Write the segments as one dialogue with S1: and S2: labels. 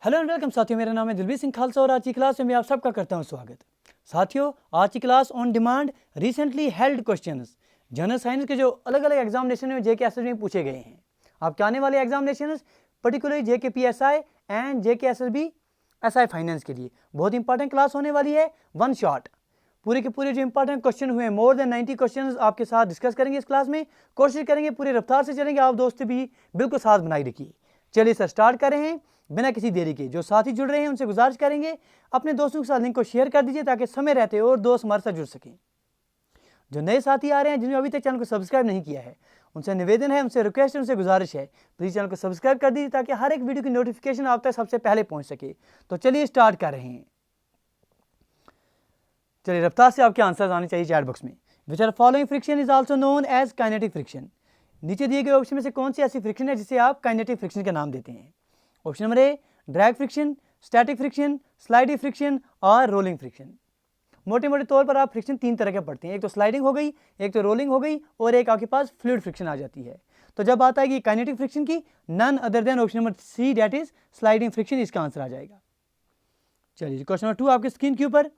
S1: Hello and welcome साथियों, मेरा नाम है दिलबीर सिंह खालसा और आज की क्लास में मैं आप सबका करता हूं स्वागत। साथियों, आज की class on demand recently held questions general science के जो अलग अलग एग्जामिनेशन में जेके एसएसबी में पूछे गए हैं। आपके आने वाले examination particularly JK PSI and JK SSB SI finance के लिए बहुत इंपॉर्टेंट क्लास होने वाली है। वन शॉट पूरे के पूरे जो इंपॉर्टेंट क्वेश्चन हुए, मोर देन 90 क्वेश्चन आपके साथ डिस्कस करेंगे इस क्लास में। कोशिश करेंगे पूरी रफ्तार से चलेंगे, आप दोस्त भी बिल्कुल साथ बनाए रखिए। चलिए सर, स्टार्ट कर रहे हैं बिना किसी देरी के। जो साथी जुड़ रहे हैं उनसे गुजारिश करेंगे अपने दोस्तों के साथ लिंक को शेयर कर दीजिए ताकि समय रहते और दोस्त हमारे साथ जुड़ सकें। जो नए साथी आ रहे हैं जिन्होंने अभी तक चैनल को सब्सक्राइब नहीं किया है, उनसे निवेदन है, उनसे रिक्वेस्ट है, उनसे गुजारिश है, प्लीज़ चैनल को सब्सक्राइब कर दीजिए ताकि हर एक वीडियो की नोटिफिकेशन आप तक सबसे पहले पहुंच सके। तो चलिए स्टार्ट कर रहे हैं। चलिए रफ्तार से आपके आंसर्स आने चाहिए चैट बॉक्स में। Which are following friction is also known as kinetic friction. नीचे दिए गए ऑप्शन में से कौन सी ऐसी फ्रिक्शन है जिसे आप काइनेटिक फ्रिक्शन का नाम देते हैं? ऑप्शन नंबर ए drag friction, static friction, sliding friction और रोलिंग फ्रिक्शन। मोटे मोटे तौर पर आप फ्रिक्शन तीन तरह के पढ़ते हैं, एक तो स्लाइडिंग हो गई, एक तो रोलिंग हो गई और एक आपके पास फ्लूइड फ्रिक्शन आ जाती है। तो जब आता है कि काइनेटिक फ्रिक्शन की, none other than option number C, that is sliding friction, इसका आंसर आ जाएगा। चलिए क्वेश्चन नंबर 2 आपके स्क्रीन के ऊपर।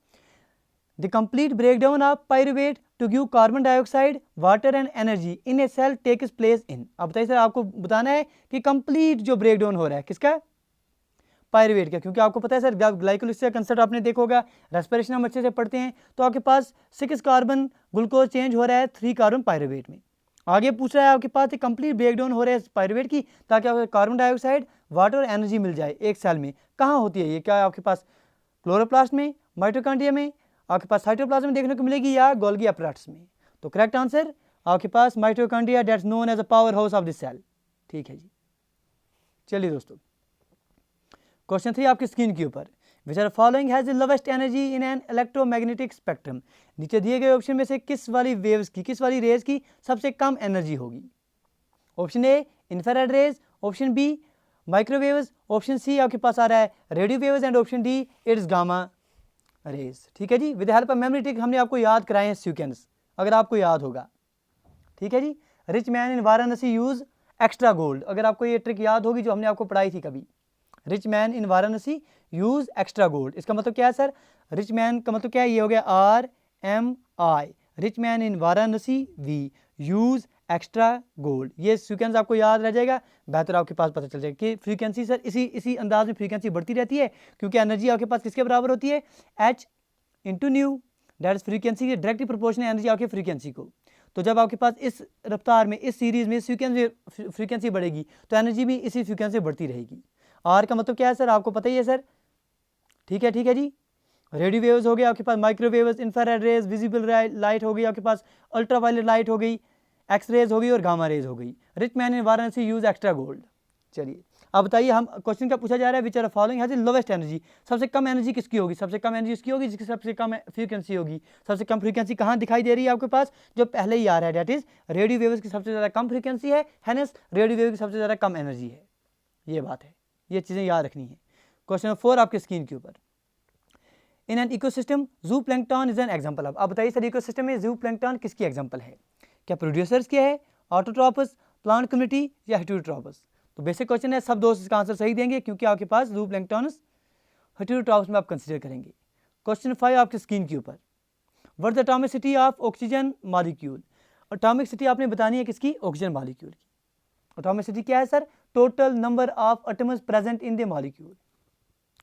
S1: The complete breakdown of pyruvate to give carbon dioxide, water and energy in a cell takes place in. अब बताइए sir, आपको बताना है कि कंप्लीट जो ब्रेकडाउन हो रहा है किसका? पायरुवेट का। क्योंकि आपको पता है सर, ग्लाइकोलिसिस का कंसेप्ट आपने देखा होगा, रेस्पिरेशन हम अच्छे से पढ़ते हैं। तो आपके पास 6 कार्बन ग्लूकोज चेंज हो रहा है 3 कार्बन पायरुवेट में। आगे पूछ रहा है आपके पास कंप्लीट ब्रेकडाउन हो रहा है पायरुवेट की, ताकि आपको कार्बन डाइऑक्साइड, वाटर और एनर्जी मिल जाए एक सेल में। कहाँ होती है ये? क्या आपके पास क्लोरोप्लास्ट में, माइटोकॉन्ड्रिया में, आपके पास साइटोप्लाज्म में देखने को मिलेगी, या गोल्गी अपैरेटस में? तो करेक्ट आंसर आपके पास mitochondria, that's known as a power house of this cell. ठीक है जी। चलिए दोस्तों, क्वेश्चन 3 आपकी स्क्रीन के ऊपर। Which are following has the lowest energy in an electromagnetic spectrum. नीचे दिए गए ऑप्शन में से किस वाली वेव्स की, किस वाली रेज की सबसे कम एनर्जी होगी? Option A infrared rays, option B microwaves, option C आपके पास आ रहा है radio waves and option D it's gamma rays. ठीक है जी। With help of memory trick हमने आपको याद कराए हैं सीक्वेंस, अगर आपको याद होगा। ठीक है जी। Rich man in Varanasi use extra gold, अगर आपको ये ट्रिक याद होगी जो हमने आपको पढ़ाई थी कभी। Rich man in Varanasi use extra gold, इसका मतलब क्या है सर? रिच मैन का मतलब क्या है? ये हो गया RMI, rich man in Varanasi we use extra gold. ये सीक्वेंस आपको याद रह जाएगा, बेहतर आपके पास पता चल जाएगा कि फ्रीक्वेंसी सर इसी अंदाज में फ्रीक्वेंसी बढ़ती रहती है, क्योंकि एनर्जी आपके पास किसके बराबर होती है? H into new, that is frequency की डायरेक्टली प्रोपोर्शनल एनर्जी आपकी फ्रीक्वेंसी को। तो जब आपके पास इस रफ्तार में, इस सीरीज में फ्रीक्वेंसी बढ़ेगी तो एनर्जी भी इसी फ्रीक्वेंसी बढ़ती रहेगी। आर का मतलब क्या है सर? आपको पता ही है सर। ठीक है जी। रेडियो वेव्स हो गया आपके पास, microwaves, infrared rays, visible light हो गई आपके पास, अल्ट्रावायलेट लाइट हो गई, एक्स रेज हो गई और गामा रेज हो गई। Rich man in Varanasi use extra gold. चलिए अब बताइए, हम क्वेश्चन का पूछा जा रहा है which are following has the lowest energy, सबसे कम एनर्जी किसकी होगी? सबसे कम एनर्जी उसकी होगी जिसकी सबसे कम फ्रीक्वेंसी होगी। सबसे कम फ्रीक्वेंसी कहाँ दिखाई दे रही है आपके पास? जो पहले ही आ रहा है, दैट इज रेडियो वेव्स की सबसे ज़्यादा कम फ्रीक्वेंसी है, हैंस रेडियो वेव की सबसे ज़्यादा कम एनर्जी है। ये बात है, ये चीज़ें याद रखनी है। क्वेश्चन नंबर 4 आपके स्क्रीन के ऊपर। इन एन इकोसिस्टम जू plankton is an example of. अब बताइए सर, इकोसिस्टम में जू प्लैंकटन किसकी एग्जांपल है? क्या प्रोड्यूसर्स के है, ऑटोट्रॉपस, प्लांट कम्युनिटी या हेटेरोट्रॉपस? तो बेसिक क्वेश्चन है, सब दोस्त इसका आंसर सही देंगे क्योंकि आपके पास जू प्लैंकटन हेटेरोट्रॉपस में आप कंसीडर करेंगे। क्वेश्चन 5 आपके स्क्रीन के ऊपर। What the atomicity of oxygen molecule. Atomic city आपने बतानी है किसकी? ऑक्सीजन मॉलिक्यूल की। एटॉमिसिटी क्या है sir? Total number of atoms present in the molecule.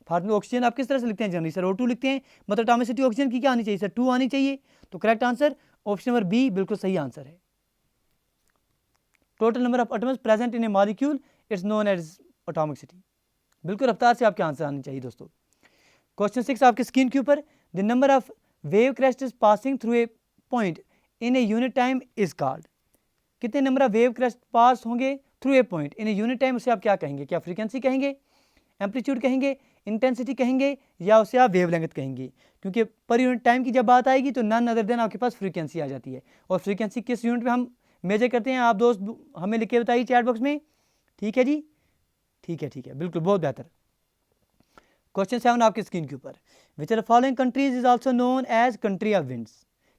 S1: Formula oxygen आप किस तरह से लिखते हैं जनरली सर? O2 लिखते हैं, मतलब एटॉमिसिटी ऑक्सीजन की क्या आनी चाहिए सर? 2 आनी चाहिए। तो correct answer option number B बिल्कुल सही आंसर है। Total number of atoms present in a molecule it's known as atomicity. बिल्कुल रफ्तार से आपके आंसर आने चाहिए दोस्तों। क्वेश्चन 6 आपके स्क्रीन के ऊपर। The number of wave crest passing through a point in a unit time is called. कितने नंबर ऑफ वेव क्रेस्ट पास होंगे through a point in a unit time, उसे आप क्या कहेंगे? क्या फ्रीक्वेंसी कहेंगे, एम्पलीट्यूड कहेंगे, इंटेंसिटी कहेंगे, या उसे आप वेवलेंथ कहेंगे? क्योंकि पर यूनिट टाइम की जब बात आएगी तो नन अदर देन आपके पास फ्रीक्वेंसी आ जाती है। और फ्रीक्वेंसी किस यूनिट में हम मेजर करते हैं, आप दोस्त हमें लिख के बताइए चैट बॉक्स में। ठीक है जी, ठीक है, बिल्कुल, बहुत बेहतर। क्वेश्चन 7 आपके स्क्रीन के ऊपर। Which are following countries is also known as country of winds.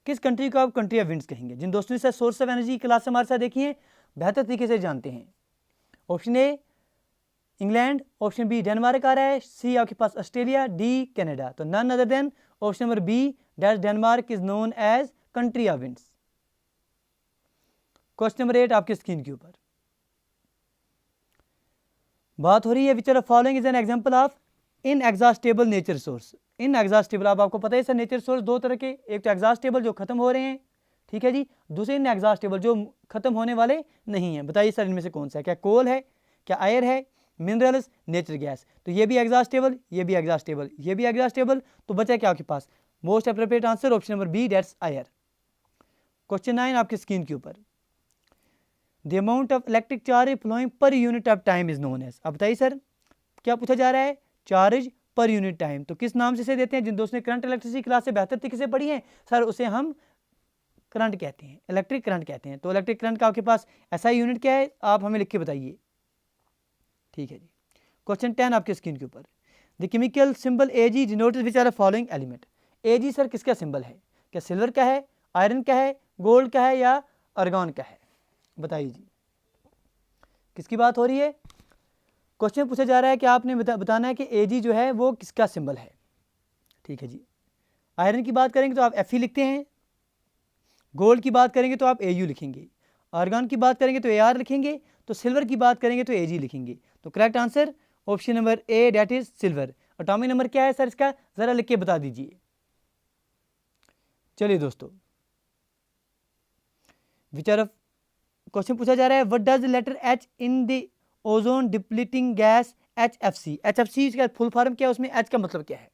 S1: किस कंट्री को आप कंट्री ऑफ विंड्स कहेंगे? जिन दोस्तों ने सोर्स ऑफ एनर्जी क्लास हमारे साथ देखी है, बेहतर तरीके से जानते हैं। Option A England, option B Denmark आ रहा है, सी आपके पास ऑस्ट्रेलिया, डी कनाडा। तो none other than option number B, that Denmark is known as country of winds. Question number 8 आपकी स्क्रीन के ऊपर बात हो रही है, which are following is an example of inexhaustible nature resource. Inexhaustible, अब आपको पता है सर नेचर रिसोर्स दो तरह के, एक तो एग्जॉस्टेबल जो खत्म हो रहे हैं, ठीक है जी, दूसरे इनएग्जॉस्टेबल जो खत्म होने वाले नहीं हैं। बताइए सर इनमें से कौन सा है? क्या कोल है, क्या आयर है, मिनरल्स, नेचुरल गैस? तो ये भी एग्जॉस्टेबल, ये भी एग्जॉस्टेबल, ये भी एग्जॉस्टेबल, तो बचा क्या आपके पास? Most appropriate answer option number B, that's air. Question 9 आपकी स्क्रीन के ऊपर, the amount of electric charge flowing per unit of time is known as. अब बताइए सर क्या पूछा जा रहा है? चार्ज पर यूनिट टाइम। तो किस नाम से इसे देते हैं? जिन दोस्तों ने करंट इलेक्ट्रिसिटी क्लास से बेहतर तरीके से पढ़ी है सर, उसे हम करंट कहते हैं, इलेक्ट्रिक करंट कहते हैं। तो इलेक्ट्रिक करंट का आपके पास ऐसा यूनिट क्या है, आप हमें लिख के बताइए, ठीक है जी। क्वेश्चन 10 आपके स्क्रीन के ऊपर, the chemical symbol Ag denoted which are following element. Ag sir किसका सिंबल है? क्या सिल्वर का है, आयरन का है, गोल्ड का है या आर्गन का है? बताइए जी, किसकी बात हो रही है? क्वेश्चन पूछा जा रहा है कि आपने बताना है कि Ag जो है वो किसका सिंबल है, ठीक है जी। आयरन की बात करेंगे तो आप Fe लिखते हैं, गोल्ड की बात करेंगे तो आप Au लिखेंगे, आर्गन की बात करेंगे तो Ar लिखेंगे, तो सिल्वर की बात करेंगे तो Ag लिखेंगे। तो correct answer option number A, that is silver. Atomic number क्या है सर इसका, जरा लिख के बता दीजिए। चलिए दोस्तों, विचार क्वेश्चन पूछा जा रहा है, what does letter H in the ozone depleting gas HFC। HFC इसका फुल फॉर्म क्या है, उसमें H का मतलब क्या है?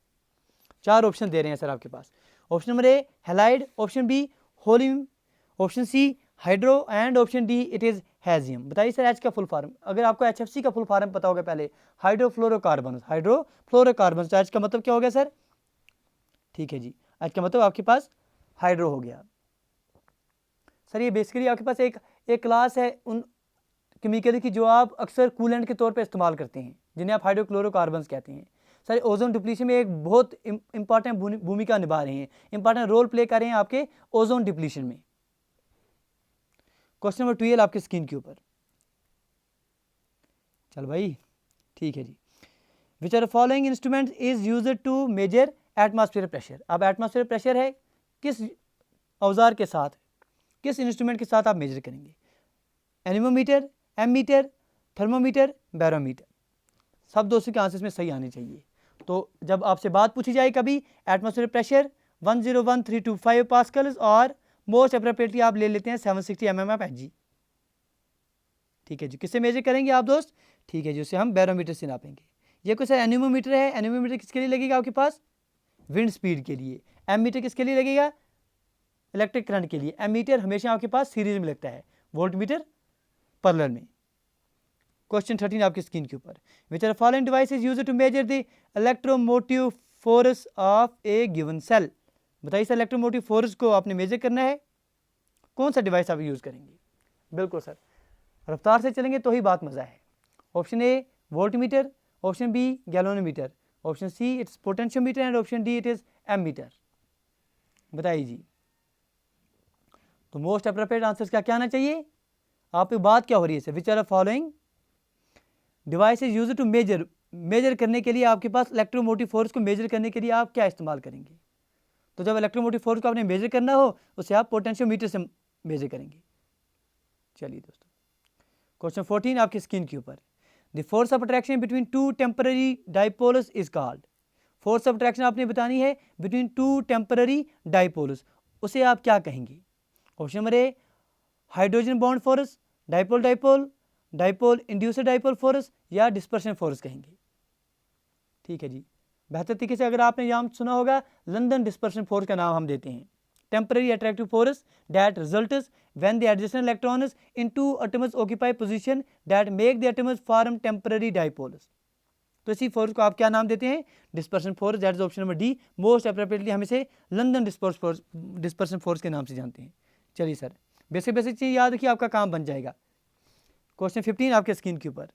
S1: 4 ऑप्शन दे रहे हैं सर आपके पास। Option number A halide, option B helium, option C hydro and option D it is hassium. बताइए सर H का फुल फॉर्म, अगर आपको HFC का फुल फॉर्म पता होगा पहले, हाइड्रोफ्लोरोकार्बन, हाइड्रोफ्लोरोकार्बन, तो H का मतलब क्या हो गया सर? ठीक है जी, H का मतलब आपके पास हाइड्रो हो गया। सर ये बेसिकली आपके पास एक क्लास है उन केमिकल की जो आप अक्सर कूलेंट के तौर पे इस्तेमाल करते हैं, जिन्हें आप हाइड्रोक्लोरोकार्बन्स कहते हैं। सर ओजोन डिप्लीशन में एक बहुत इंपॉर्टेंट भूमिका निभा रहे हैं, इंपॉर्टेंट रोल प्ले कर रहे हैं आपके ओजोन डिप्लीशन में। क्वेश्चन नंबर 12 आपके स्क्रीन के ऊपर, चल भाई ठीक है जी, which are following instrument is used to measure atmosphere pressure. अब एटमॉस्फेयर प्रेशर है, किस औजार के साथ, किस इंस्ट्रूमेंट के साथ आप मेजर करेंगे? Anemometer, ammeter, thermometer, barometer. सब दोस्तों के आंसर में सही आने चाहिए। तो जब आपसे बात पूछी जाए कभी एटमॉस्फेयर प्रेशर 101.325 पास्कल्स और मोस्ट अप्रोप्रिएटली आप ले लेते हैं 760 mm ऑफ Hg, ठीक है जी। किससे मेजर करेंगे आप दोस्त? ठीक है जी, उसे हम बैरोमीटर से नापेंगे। ये कुछ एनीमोमीटर है, एनीमोमीटर किसके लिए लगेगा आपके पास? विंड स्पीड के लिए। एमीटर किसके लिए लगेगा? इलेक्ट्रिक करंट के लिए। एमीटर हमेशा आपके पास सीरीज में लगता है, वोल्ट मीटर पैरेलल में। क्वेश्चन 13 आपकी स्क्रीन के ऊपर, which are following device is used to measure the electromotive force of a given cell. बताइए सर इलेक्ट्रोमोटिव फोर्स को आपने मेजर करना है, कौन सा डिवाइस आप यूज करेंगे? बिल्कुल सर, रफ्तार से चलेंगे तो ही बात मजा है। Option A volt meter, option B galvanometer, option C it's potentiometer and option D it is ammeter. बताइए जी, तो मोस्ट अप्रोप्रिएट आंसर क्या क्या आना चाहिए? आप बात क्या हो रही है sir? Which are following device is used to measure करने के लिए आपके पास इलेक्ट्रोमोटिव फोर्स को मेजर करने के लिए आप क्या इस्तेमाल करेंगे? तो जब इलेक्ट्रोमोटिव फोर्स को आपने मेजर करना हो उसे आप पोटेंशियोमीटर से मेजर करेंगे। चलिए दोस्तों, क्वेश्चन 14 आपकी स्क्रीन के ऊपर, the force of attraction between two temporary dipoles is called. Force of attraction आपने बतानी है बिटवीन टू टेम्पररी डाइपोल्स, उसे आप क्या कहेंगे? ऑप्शन नंबर ए hydrogen bond force, dipole dipole, dipole inducer dipole force या डिस्पर्शन फोर्स कहेंगे। ठीक है जी, बेहतर तरीके से अगर आपने नाम सुना होगा, लंदन डिस्पर्शन फोर्स का नाम हम देते हैं। Temporary attractive force that results when the adjacent electrons in two atoms occupy position that make the atoms form temporary dipoles. तो इसी फोर्स को आप क्या नाम देते हैं? Dispersion force. That is option number D, most appropriately हम इसे लंदन डिस्पर्शन फोर्स के नाम से जानते हैं। चलिए सर, बेसिक बेसिक चीज़ याद रखिए, आपका काम बन जाएगा। क्वेश्चन 15 आपके स्क्रीन के ऊपर,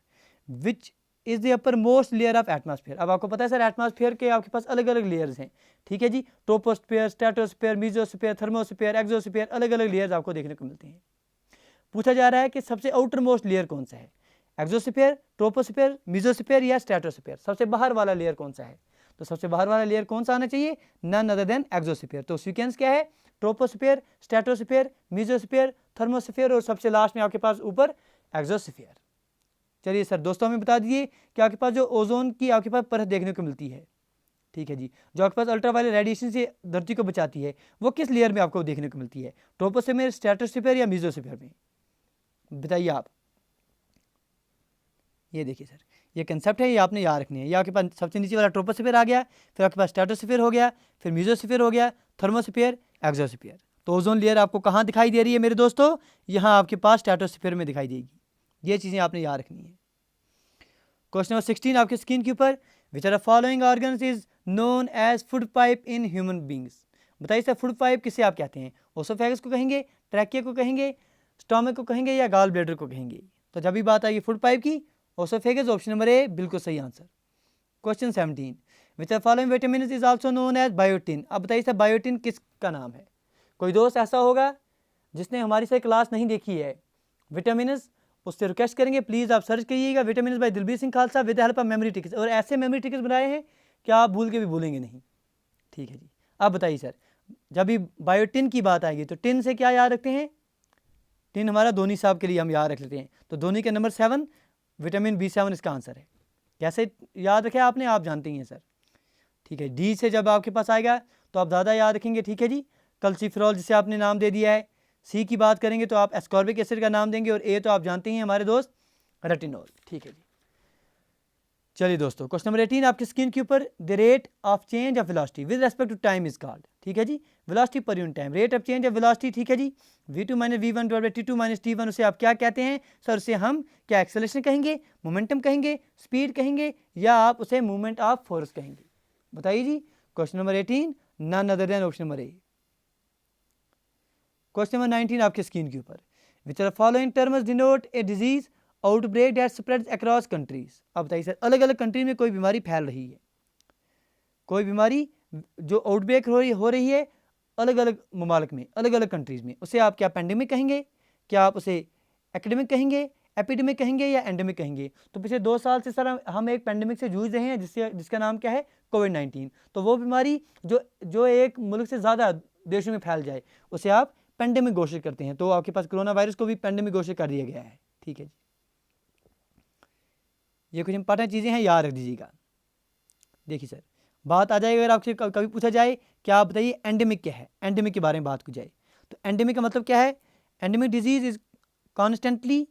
S1: विच is the upper most layer of atmosphere. अब आपको पता है सर एटमॉस्फेयर के आपके पास अलग अलग लेयर्स हैं, ठीक है जी। Troposphere, stratosphere, mesosphere, thermosphere, exosphere, अलग अलग लेयर्स आपको देखने को मिलते हैं। पूछा जा रहा है कि सबसे आउटर मोस्ट लेयर कौन सा है? एक्सोस्फीयर, ट्रोपोस्फीयर, मेसोस्फीयर या स्ट्रेटोस्फीयर? सबसे बाहर वाला लेयर कौन सा है? तो सबसे बाहर वाला लेयर कौन सा आना चाहिए? None other than exosphere. तो सीक्वेंस क्या है? ट्रोपोस्फीयर, स्ट्रेटोस्फीयर, मेसोस्फीयर, थर्मोस्फीयर और सबसे लास्ट में आपके पास ऊपर एक्सोस्फीयर। चलिए सर दोस्तों हमें बता दीजिए कि आपके पास जो ओजोन की आपके पास परत देखने को मिलती है, ठीक है जी, जो आपके पास अल्ट्रावायलेट रेडिएशन से धरती को बचाती है, वो किस लेयर में आपको देखने को मिलती है? ट्रोपोस्फीयर, स्ट्रेटोस्फीयर या मेसोस्फीयर में? बताइए आप। ये देखिए सर, ये कंसेप्ट है, ये आपने याद रखनी है। ये आपके पास सबसे नीचे वाला ट्रोपोस्फीयर आ गया, फिर आपके पास स्ट्रेटोस्फीयर हो गया, फिर मेसोस्फीयर हो गया, थर्मोस्फीयर, एक्सोस्फीयर। तो ओजोन लेयर आपको कहाँ दिखाई दे रही है मेरे दोस्तों? यहाँ आपके पास स्ट्रेटोस्फीयर में दिखाई देगी। ये चीज़ें आपने याद रखनी है। क्वेश्चन नंबर 16 आपके स्क्रीन के ऊपर, which are the following organs is known as food pipe in human beings? बताइए सर फूड पाइप किसे आप कहते हैं? ओसोफेगस को कहेंगे, ट्रैकिया को कहेंगे, स्टोमक को कहेंगे या गॉल ब्लैडर को कहेंगे? तो जब भी बात आएगी फूड पाइप की, ओसोफेगस ऑप्शन नंबर ए बिल्कुल सही answer. Question 17, which are following vitamin is also known as biotin? अब बताइए सर बायोटिन किसका नाम है? कोई दोस्त ऐसा होगा जिसने हमारी से क्लास नहीं देखी है, विटामिन, उससे रिक्वेस्ट करेंगे प्लीज़ आप सर्च करिएगा vitamin by Dilbir Singh Khalsa with help of memory tricks, और ऐसे मेमोरी टिकट्स बनाए हैं कि आप भूल के भी भूलेंगे नहीं। ठीक है जी। अब बताइए सर जब भी बायोटिन की बात आएगी तो टिन से क्या याद रखते हैं? टिन हमारा धोनी साहब के लिए हम याद रख लेते हैं, तो धोनी का नंबर 7 विटामिन B7 इसका आंसर है। कैसे याद रखे आपने, आप जानते ही हैं सर। ठीक है, डी से जब आपके पास आएगा तो आप ज़्यादा याद रखेंगे। ठीक है जी, कल्सीफेरॉल जिसे आपने नाम दे दिया है। सी की बात करेंगे तो आप एस्कॉर्बिक एसिड का नाम देंगे, और ए तो आप जानते ही हैं हमारे दोस्त रेटिनॉल। ठीक है जी। चलिए दोस्तों क्वेश्चन नंबर 18 आपकी स्क्रीन के ऊपर, the rate of change of velocity with respect to time is called? ठीक है जी, velocity per unit time, rate of change of velocity. ठीक है जी, v2 minus v1 t2 minus t1, उसे आप क्या कहते हैं सर? उसे हम क्या एक्सेलरेशन कहेंगे, मोमेंटम कहेंगे, स्पीड कहेंगे, या आप उसे मूवमेंट ऑफ फोर्स कहेंगे? बताइए जी। Question number 18 none other than option number A. Question number 19 आपके स्क्रीन के ऊपर, which are following terms denote a disease outbreak that spreads across countries? अब बताइए सर अलग अलग कंट्री में कोई बीमारी फैल रही है, कोई बीमारी जो आउटब्रेक हो रही है अलग अलग ममालिक में, अलग अलग कंट्रीज में, उसे आप क्या पेंडेमिक कहेंगे, क्या आप उसे एपिडेमिक कहेंगे, एपिडेमिक कहेंगे या एंडेमिक कहेंगे? तो पिछले 2 साल से सर हम एक पेंडेमिक से जूझ रहे हैं जिसका नाम क्या है? कोविड-19। तो वो बीमारी जो एक मुल्क से ज़्यादा देशों में फैल जाए उसे आप पेंडेमिक घोषित करते हैं। तो आपके पास कोरोना वायरस को भी पेंडेमिक घोषित कर दिया गया है। ठीक है जी, ये कुछ इंपॉर्टेंट चीज़ें हैं, याद रख दीजिएगा। देखिए सर बात आ जाएगी, अगर आपसे कभी पूछा जाए क्या आप बताइए एंडेमिक क्या है, एंडेमिक के बारे में बात की जाए तो एंडेमिक का मतलब क्या है? Endemic disease is constantly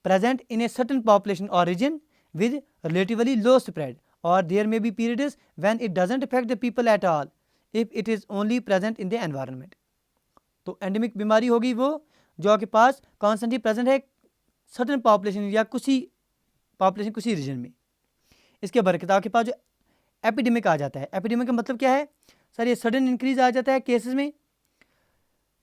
S1: present in a certain population और region with relatively low spread, और there may be periods when it doesn't affect the people at all if it is only present in the environment. तो endemic बीमारी होगी वो जो आपके पास constantly present है सर्टन पॉपुलेशन या कुछ रीजन में। इसके बरकत आपके पास जो एपिडेमिक आ जाता है, एपिडेमिक का मतलब क्या है सर? ये सडन इंक्रीज आ जाता है केसेस में,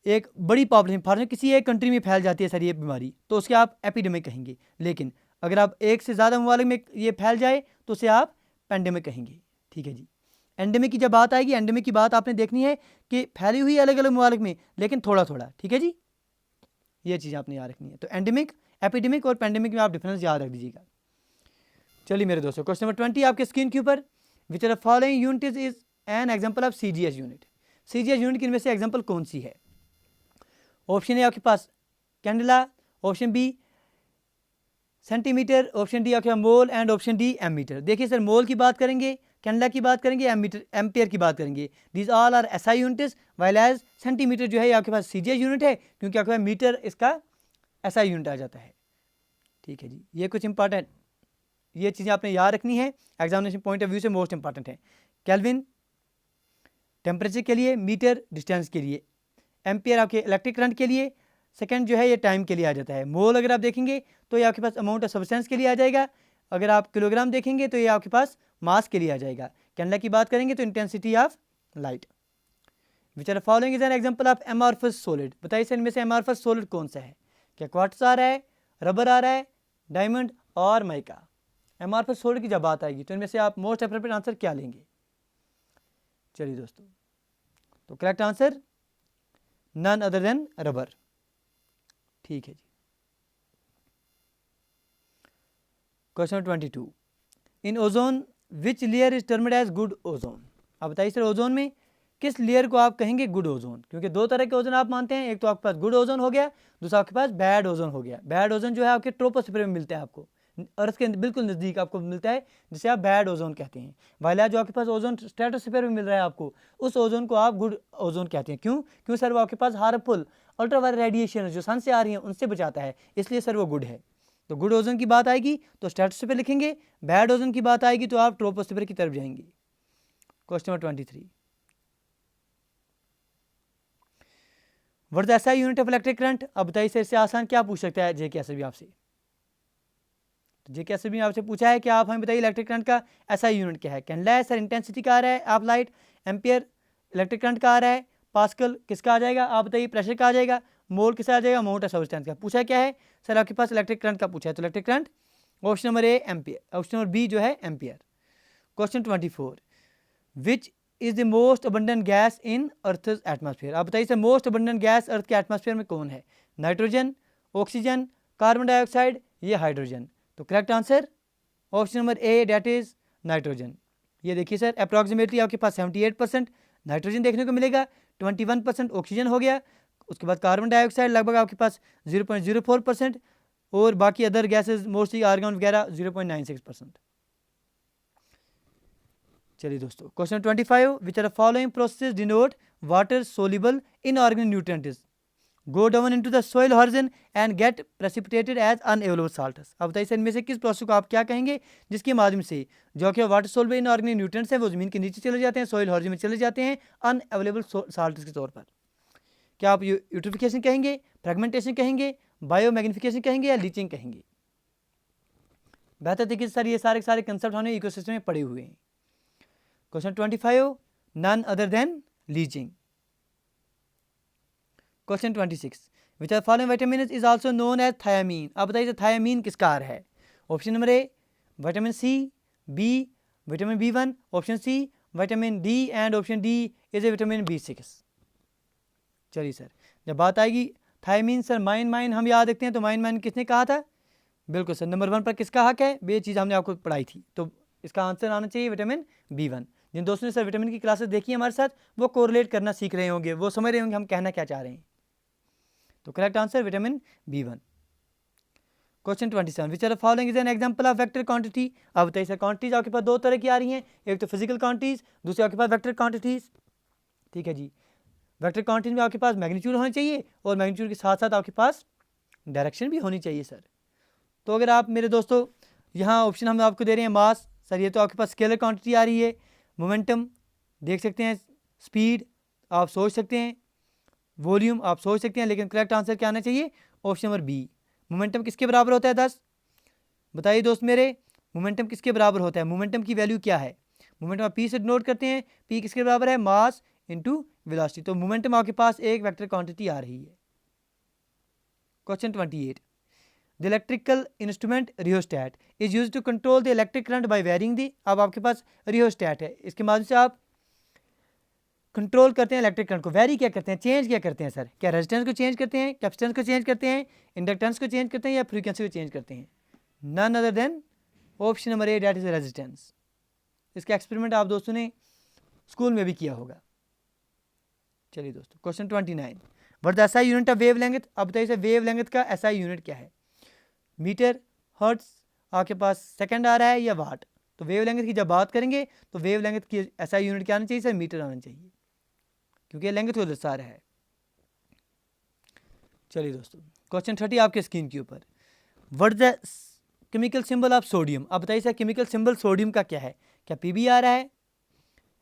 S1: एक बड़ी पॉपुलेशन फॉर किसी एक कंट्री में फैल जाती है सर ये बीमारी, तो उसके आप एपिडेमिक कहेंगे। लेकिन अगर आप एक से ज़्यादा ममालिक में ये फैल जाए तो उसे आप पेंडेमिक कहेंगे। ठीक है जी। एंडेमिक की जब बात आएगी, एंडेमिक की बात आपने देखनी है कि फैली हुई अलग अलग ममालिक में लेकिन थोड़ा थोड़ा। ठीक है जी, ये चीज़ आपने याद रखनी है। तो एंडेमिक, एपिडेमिक और पेंडेमिक में आप डिफरेंस याद रख दीजिएगा। चलिए मेरे दोस्तों क्वेश्चन नंबर 20 आपके स्क्रीन के ऊपर, which are following unit is an example of CGS unit? CGS unit की इनमें से एग्जाम्पल कौन सी है? ऑप्शन ए आपके पास candela, option B centimetre, option D आपके mole, and option D ammeter. देखिए सर मोल की बात करेंगे, कैंडला की बात करेंगे, एम्पियर की बात करेंगे, these all are SI units, while as centimetre जो है आपके पास CGS यूनिट है, क्योंकि आपके पास मीटर इसका SI यूनिट आ जाता है। ठीक है जी, ये कुछ इंपॉर्टेंट ये चीज़ें आपने याद रखनी है, एग्जामिनेशन पॉइंट ऑफ व्यू से मोस्ट इंपॉर्टेंट है। केल्विन टेम्परेचर के लिए, मीटर डिस्टेंस के लिए, एम्पियर आपके इलेक्ट्रिक करंट के लिए, सेकंड जो है ये टाइम के लिए आ जाता है। मोल अगर आप देखेंगे तो ये आपके पास अमाउंट ऑफ सब्सटेंस के लिए आ जाएगा, अगर आप किलोग्राम देखेंगे तो ये आपके पास मास के लिए आ जाएगा। कैंडला की बात करेंगे तो intensity of light. Which are following is an example of amorphous solid? बताइए सर इनमें से एमॉर्फस सॉलिड कौन सा है? क्या क्वार्ट्ज आ रहा है, रबर आ रहा है, डायमंड और माइका? एमॉर्फस सॉलिड की जब बात आएगी तो इनमें से आप मोस्ट अप्रोप्रिएट आंसर क्या लेंगे? चलिए दोस्तों, तो correct answer none other than rubber. ठीक है जी। Question number 22, in ozone which layer is termed as good ozone. आप बताइए सर ओजोन में किस लेयर को आप कहेंगे गुड ओजोन, क्योंकि दो तरह के ओजोन आप मानते हैं, एक तो आपके पास गुड ओजोन हो गया, दूसरा आपके पास बैड ओजोन हो गया। बैड ओजोन जो है आपके ट्रोपोस्फीयर में मिलता है, आपको अर्थ के बिल्कुल नज़दीक आपको मिलता है, जिसे आप बैड ओजोन कहते हैं। वाइला जो आपके पास ओजोन स्ट्रेटोस्फीयर में मिल रहा है आपको, उस ओजोन को आप गुड ओजोन कहते हैं। क्यों सर? वो आपके पास हार्मफुल अल्ट्रावायलेट रेडिएशन जो सन से आ रही है उनसे बचाता है, इसलिए सर वो गुड है। तो गुड ओजोन की बात आएगी तो स्ट्रेटोस्फीयर लिखेंगे, बैड ओजोन की बात आएगी तो आप ट्रोपोस्फीयर की तरफ जाएंगे। Question number 23, what is SI unit of electric current. अब बताइए सर इससे आसान क्या पूछ सकता है जे कैसे भी आपसे, जे कैसे भी आपसे पूछा है कि आप हमें बताइए इलेक्ट्रिक करंट का एसआई यूनिट क्या है। कैंडला सर इंटेंसिटी का आ रहा है, आप लाइट, एम्पियर इलेक्ट्रिक करंट का आ रहा है, पास्कल किसका आ जाएगा, आप बताइए प्रेशर का आ जाएगा, मोल किसका आ जाएगा, मोमेंट ऑफ सब्सटेंस का। पूछा क्या है सर आपके पास इलेक्ट्रिक करंट का पूछा है, तो electric current option number A ampere, option number B जो है ampere. Question 24, which is the most abundant gas in earth atmosphere. आप बताइए sir most abundant gas earth के एटमॉस्फेयर में कौन है, नाइट्रोजन, ऑक्सीजन, कार्बन डाइऑक्साइड, ये हाइड्रोजन। तो correct answer option number A that is nitrogen. ये देखिए सर अप्रॉक्सीमेटली आपके पास 78% नाइट्रोजन देखने को मिलेगा, 21% ऑक्सीजन हो गया, उसके बाद कार्बन डाइऑक्साइड लगभग आपके पास 0.04% और बाकी अदर गैसेज मोस्टली आर्गन वगैरह 0.96%। चलिए दोस्तों question 25, which are following process denote water soluble inorganic nutrients go down into the soil horizon and get precipitated as unavailable salts. अब बताइए सर इनमें से किस प्रोसेस को आप क्या कहेंगे जिसके माध्यम से जो कि वाटर सोल्यूबल इनऑर्गेनिक न्यूट्रिएंट्स हैं वो जमीन के नीचे चले जाते हैं, सोइल हॉरिजन में चले जाते हैं अनअवेलेबल साल्ट्स के तौर पर। क्या आप यूट्रिफिकेशन कहेंगे, फ्रेगमेंटेशन कहेंगे, बायोमैग्निफिकेशन कहेंगे या लीचिंग कहेंगे? बेहतर तरीके से सर ये सारे कंसेप्ट हमें इकोसिस्टम में पड़े हुए हैं। Question 25, none other than leaching. Question 26, which are following vitamin is also known as thiamine. आप बताइए थायामीन किसका आर है? Option number A vitamin C, B vitamin B1, option C vitamin D and option D is a vitamin B6। चलिए sir जब बात आएगी thiamine, sir mine हम याद रखते हैं, तो माइन किसने कहा था? बिल्कुल सर नंबर 1 पर किसका हक है, ये चीज़ हमने आपको पढ़ाई थी, तो इसका आंसर आना चाहिए विटामिन B1। जिन दोस्तों ने सर विटामिन की क्लासेस देखी हमारे साथ वो कोरिलेट करना सीख रहे होंगे, वो समझ रहे होंगे हम कहना क्या चाह रहे हैं। तो correct answer vitamin B1। Question 27, which are following is an example of vector quantity. अब बताइए सर क्वांटिटीज आपके पास दो तरह की आ रही हैं, एक तो फिजिकल क्वांटिटीज, दूसरी आपके पास वेक्टर क्वांटिटीज। ठीक है जी, वेक्टर क्वांटिटी में आपके पास मैग्नीट्यूड होना चाहिए और मैग्नीट्यूड के साथ साथ आपके पास डायरेक्शन भी होनी चाहिए सर। तो अगर आप मेरे दोस्तों यहाँ ऑप्शन हम आपको दे रहे हैं मास, सर ये तो आपके पास स्केलर क्वांटिटी आ रही है, मोमेंटम देख सकते हैं, स्पीड आप सोच सकते हैं, वॉल्यूम आप सोच सकते हैं, लेकिन करेक्ट आंसर क्या आना चाहिए? Option number B. मोमेंटम किसके बराबर होता है 10? बताइए दोस्त मेरे मोमेंटम किसके बराबर होता है? मोमेंटम की वैल्यू क्या है? मोमेंटम आप पी से डिनोट करते हैं, पी किसके बराबर है? Mass into velocity. तो मोमेंटम आपके पास एक वेक्टर क्वांटिटी आ रही है। Question 28, the electrical instrument rheostat is use to control the electric current by varying the. अब आपके पास रियोस्टैट है, इसके माध्यम से आप कंट्रोल करते हैं इलेक्ट्रिक करंट को, वेरी क्या करते हैं, चेंज क्या करते हैं सर? क्या रेजिस्टेंस को चेंज करते हैं, कैपेसिटेंस को चेंज करते हैं, इंडक्टेंस को चेंज करते हैं या फ्रीक्वेंसी को चेंज करते हैं? None other than option number A that is resistance. इसका एक्सपेरिमेंट आप दोस्तों ने स्कूल में भी किया होगा। चलिए दोस्तों question 29, what the SI unit of wave length. अब बताइए सर वेव लेंथ का एसआई यूनिट क्या है? मीटर, हर्ट्स, आपके पास सेकंड आ रहा है या वाट? तो वेव लेंथ की जब बात करेंगे तो वेव लेंथ की एसआई यूनिट क्या आना चाहिए सर? मीटर आना चाहिए, क्योंकि लेंथ को दर्शा रहा है। चलिए दोस्तों क्वेश्चन 30 आपके स्क्रीन के ऊपर, what the chemical symbol of sodium. अब बताइए सर केमिकल सिंबल सोडियम का क्या है? क्या PB आ रहा है,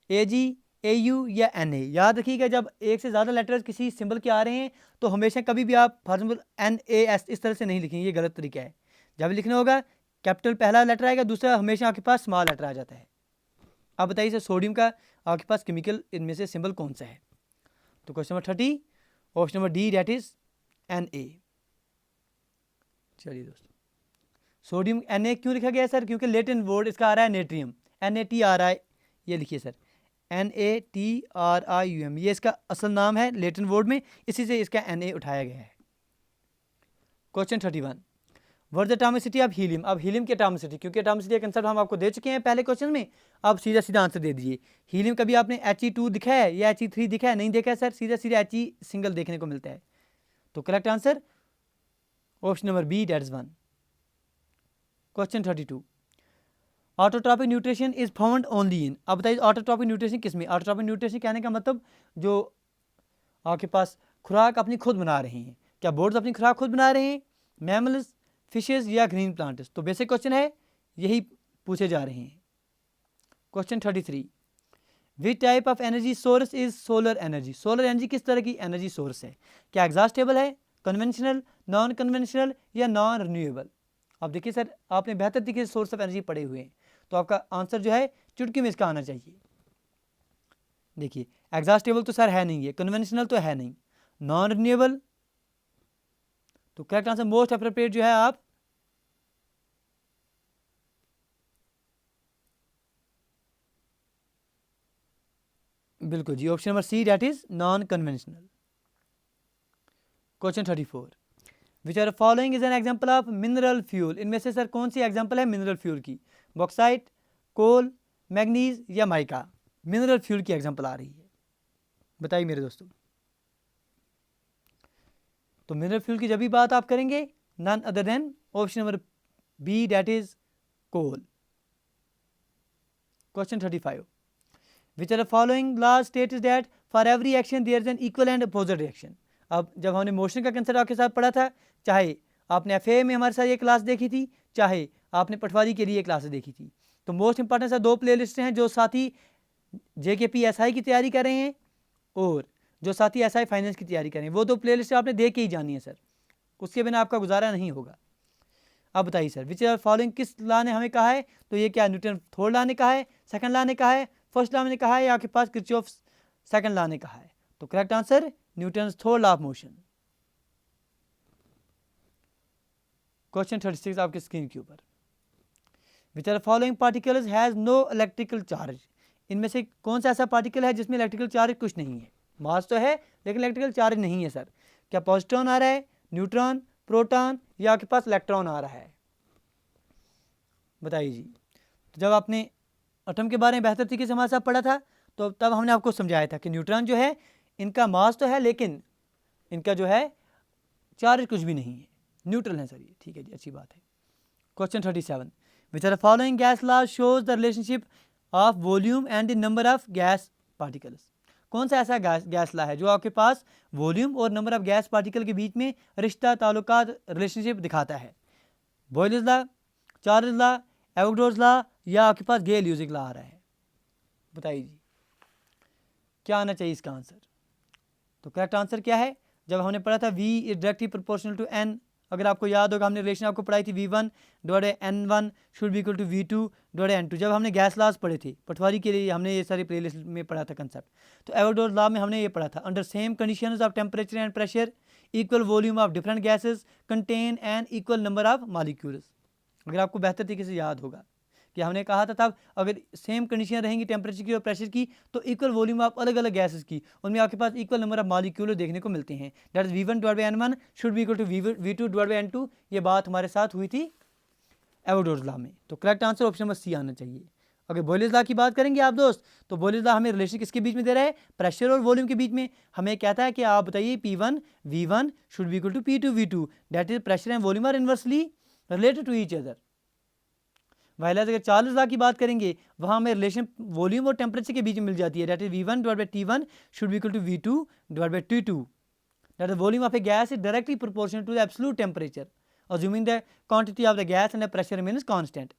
S1: AG, AU या Na? याद रखिएगा जब एक से ज़्यादा लेटर्स किसी सिंबल के आ रहे हैं तो हमेशा कभी भी आप फॉर एग्जाम्पल NAS इस तरह से नहीं लिखेंगे, ये गलत तरीका है। जब लिखना होगा कैपिटल पहला लेटर आएगा, दूसरा हमेशा आपके पास स्मॉल लेटर आ जाता है। अब बताइए सर सोडियम का आपके पास केमिकल इनमें से सिंबल कौन सा है? तो question number 30 option number D that is Na। चलिए दोस्तों सोडियम Na क्यों लिखा गया सर? क्योंकि लेटिन वर्ड इसका आ रहा है नेट्रियम, NaTri, ये लिखिए सर NaTrium, ये इसका असल नाम है लेटिन वर्ड में, इसी से इसका Na उठाया गया है। Question 31, what the atomicity of helium. अब हीलियम की एटॉमिसिटी, क्योंकि एटॉमिसिटी का कंसेप्ट हम आपको दे चुके हैं पहले क्वेश्चन में, अब सीधा सीधा आंसर दे दीजिए। हीलियम कभी आपने He2 दिखा है या He3 दिखा है? नहीं देखा है सर, सीधा सीधा He सिंगल देखने को मिलता है। तो correct answer option number B, that is 1। Question 32, autotrophic nutrition is found only in. अब बताइए ऑटोट्रॉपिक न्यूट्रिशन किस में? ऑटोट्रॉपिक न्यूट्रिशन कहने का मतलब जो आपके पास खुराक अपनी खुद बना रहे हैं। क्या बर्ड्स अपनी खुराक खुद बना रहे हैं, मैमल्स, फिशेज या ग्रीन प्लांट्स? तो बेसिक क्वेश्चन है, यही पूछे जा रहे हैं। Question 33, which type of energy source is solar energy. Solar energy किस तरह की एनर्जी सोर्स है? क्या एग्जॉस्टेबल है, कन्वेंशनल, नॉन कन्वेंशनल या नॉन रिन्यूएबल? अब देखिए सर, आपने बेहतर तरीके से सोर्स ऑफ एनर्जी पढ़े हुए हैं, तो आपका आंसर जो है चुटकी में इसका आना चाहिए। देखिए एग्जॉस्टेबल तो सर है नहीं है, कन्वेंशनल तो है नहीं, नॉन रिन्यूएबल, तो करेक्ट आंसर मोस्ट अप्रोप्रिएट जो है आप बिल्कुल जी, option number C, that is non conventional. Question 34, which are following is an example of mineral fuel. इनमें से सर कौन सी एग्जाम्पल है मिनरल फ्यूल की? बॉक्साइट, कोल, मैग्नीज या माइका? मिनरल फ्यूल की एग्जाम्पल आ रही है, बताइए मेरे दोस्तों। तो मिनरल फ्यूल की जब भी बात आप करेंगे, none other than option number B, that is coal. Question 35, which are following laws states that for every action there is an equal and opposite reaction. अब जब हमने मोशन का कंसेप्ट आपके साथ पढ़ा था, चाहे आपने FA में हमारे साथ ये क्लास देखी थी, चाहे आपने पटवारी के लिए क्लासेस देखी थी, तो मोस्ट इंपॉर्टेंट सर 2 प्लेलिस्ट हैं जो साथी JKP SI की तैयारी कर रहे हैं और जो साथी SI फाइनेंस की तैयारी कर रहे हैं, वो 2 प्लेलिस्ट आपने देख के ही जानी है सर, उसके बिना आपका गुजारा नहीं होगा। अब बताइए सर, विच आर फॉलोइंग किस लॉ ने हमें कहा है? तो ये क्या न्यूटन थर्ड लॉ ने कहा है, सेकंड लॉ ने कहा है, फर्स्ट लॉ ने कहा है, या आपके पास किरचॉफ सेकंड लॉ ने कहा है? तो correct answer Newton third law of motion. Question 36 आपके स्क्रीन के ऊपर, which are following particles has no electrical charge. इनमें से कौन सा ऐसा पार्टिकल है जिसमें इलेक्ट्रिकल चार्ज कुछ नहीं है? मास तो है लेकिन इलेक्ट्रिकल चार्ज नहीं है सर। क्या पॉजिट्रॉन आ रहा है, न्यूट्रॉन, प्रोटॉन या आपके पास इलेक्ट्रॉन आ रहा है? बताइए जी। तो जब आपने एटम के बारे में बेहतर तरीके से हमारे साथ पढ़ा था, तो तब हमने आपको समझाया था कि न्यूट्रॉन जो है, इनका मास तो है लेकिन इनका जो है चार्ज कुछ भी नहीं है, न्यूट्रल है सर ये। ठीक है जी, अच्छी बात है। Question 37, which are following gas law shows the relationship of volume and the number of gas particles. कौन सा ऐसा गैस लॉ है जो आपके पास वॉल्यूम और नंबर ऑफ गैस पार्टिकल के बीच में रिश्ता, ताल्लुकात, रिलेशनशिप दिखाता है? Boyle's law, Charles law, Avogadro's law या आपके पास गेल-ल्यूजिक लॉ आ रहा है? बताइए जी, क्या आना चाहिए इसका आंसर? तो करेक्ट आंसर क्या है? जब हमने पढ़ा था V is directly proportional to N, अगर आपको याद होगा हमने रिलेशन आपको पढ़ाई थी V1 divided N1 should be equal to V2 divided N2। जब हमने गैस लॉज पढ़े थे पटवारी के लिए, हमने ये सारे प्लेलिस्ट में पढ़ा था कंसेप्ट। तो एवोगैड्रोस लॉ में हमने ये पढ़ा था, under same conditions of temperature and pressure equal volume of different gases contain an equal number of molecules. अगर आपको बेहतर तरीके से याद होगा कि हमने कहा था तब, अगर सेम कंडीशन रहेंगी टेम्परेचर की और प्रेशर की, तो इक्वल वॉल्यूम ऑफ अलग अलग गैसेस की, उनमें आपके पास इक्वल नंबर ऑफ मॉलिक्यूल देखने को मिलते हैं। That is V1 divide by N1 should be equal to V2 divide by N2। ये बात हमारे साथ हुई थी एवोगैड्रोस लॉ में। तो correct answer option number C आना चाहिए। अगर बॉयल्स लॉ की बात करेंगे आप दोस्त, तो बॉयल्स लॉ हमें रिलेशन किसके बीच में दे रहा है? प्रेशर और वॉल्यूम के बीच में। हमें कहता है कि आप बताइए P1 V1 should be equal to P2 V2, that is pressure and volume are inversely related to each other. While अगर चार्ल्स लॉ की बात करेंगे, वहाँ हमें रिलेशन वॉल्यूम और टेम्परेचर के बीच में मिल जाती है, that is V1 divide by T1 should be equal to V2 divide by T2, that is volume of a gas is directly proportional to the absolute temperature assuming the quantity of the gas and the pressure remains constant।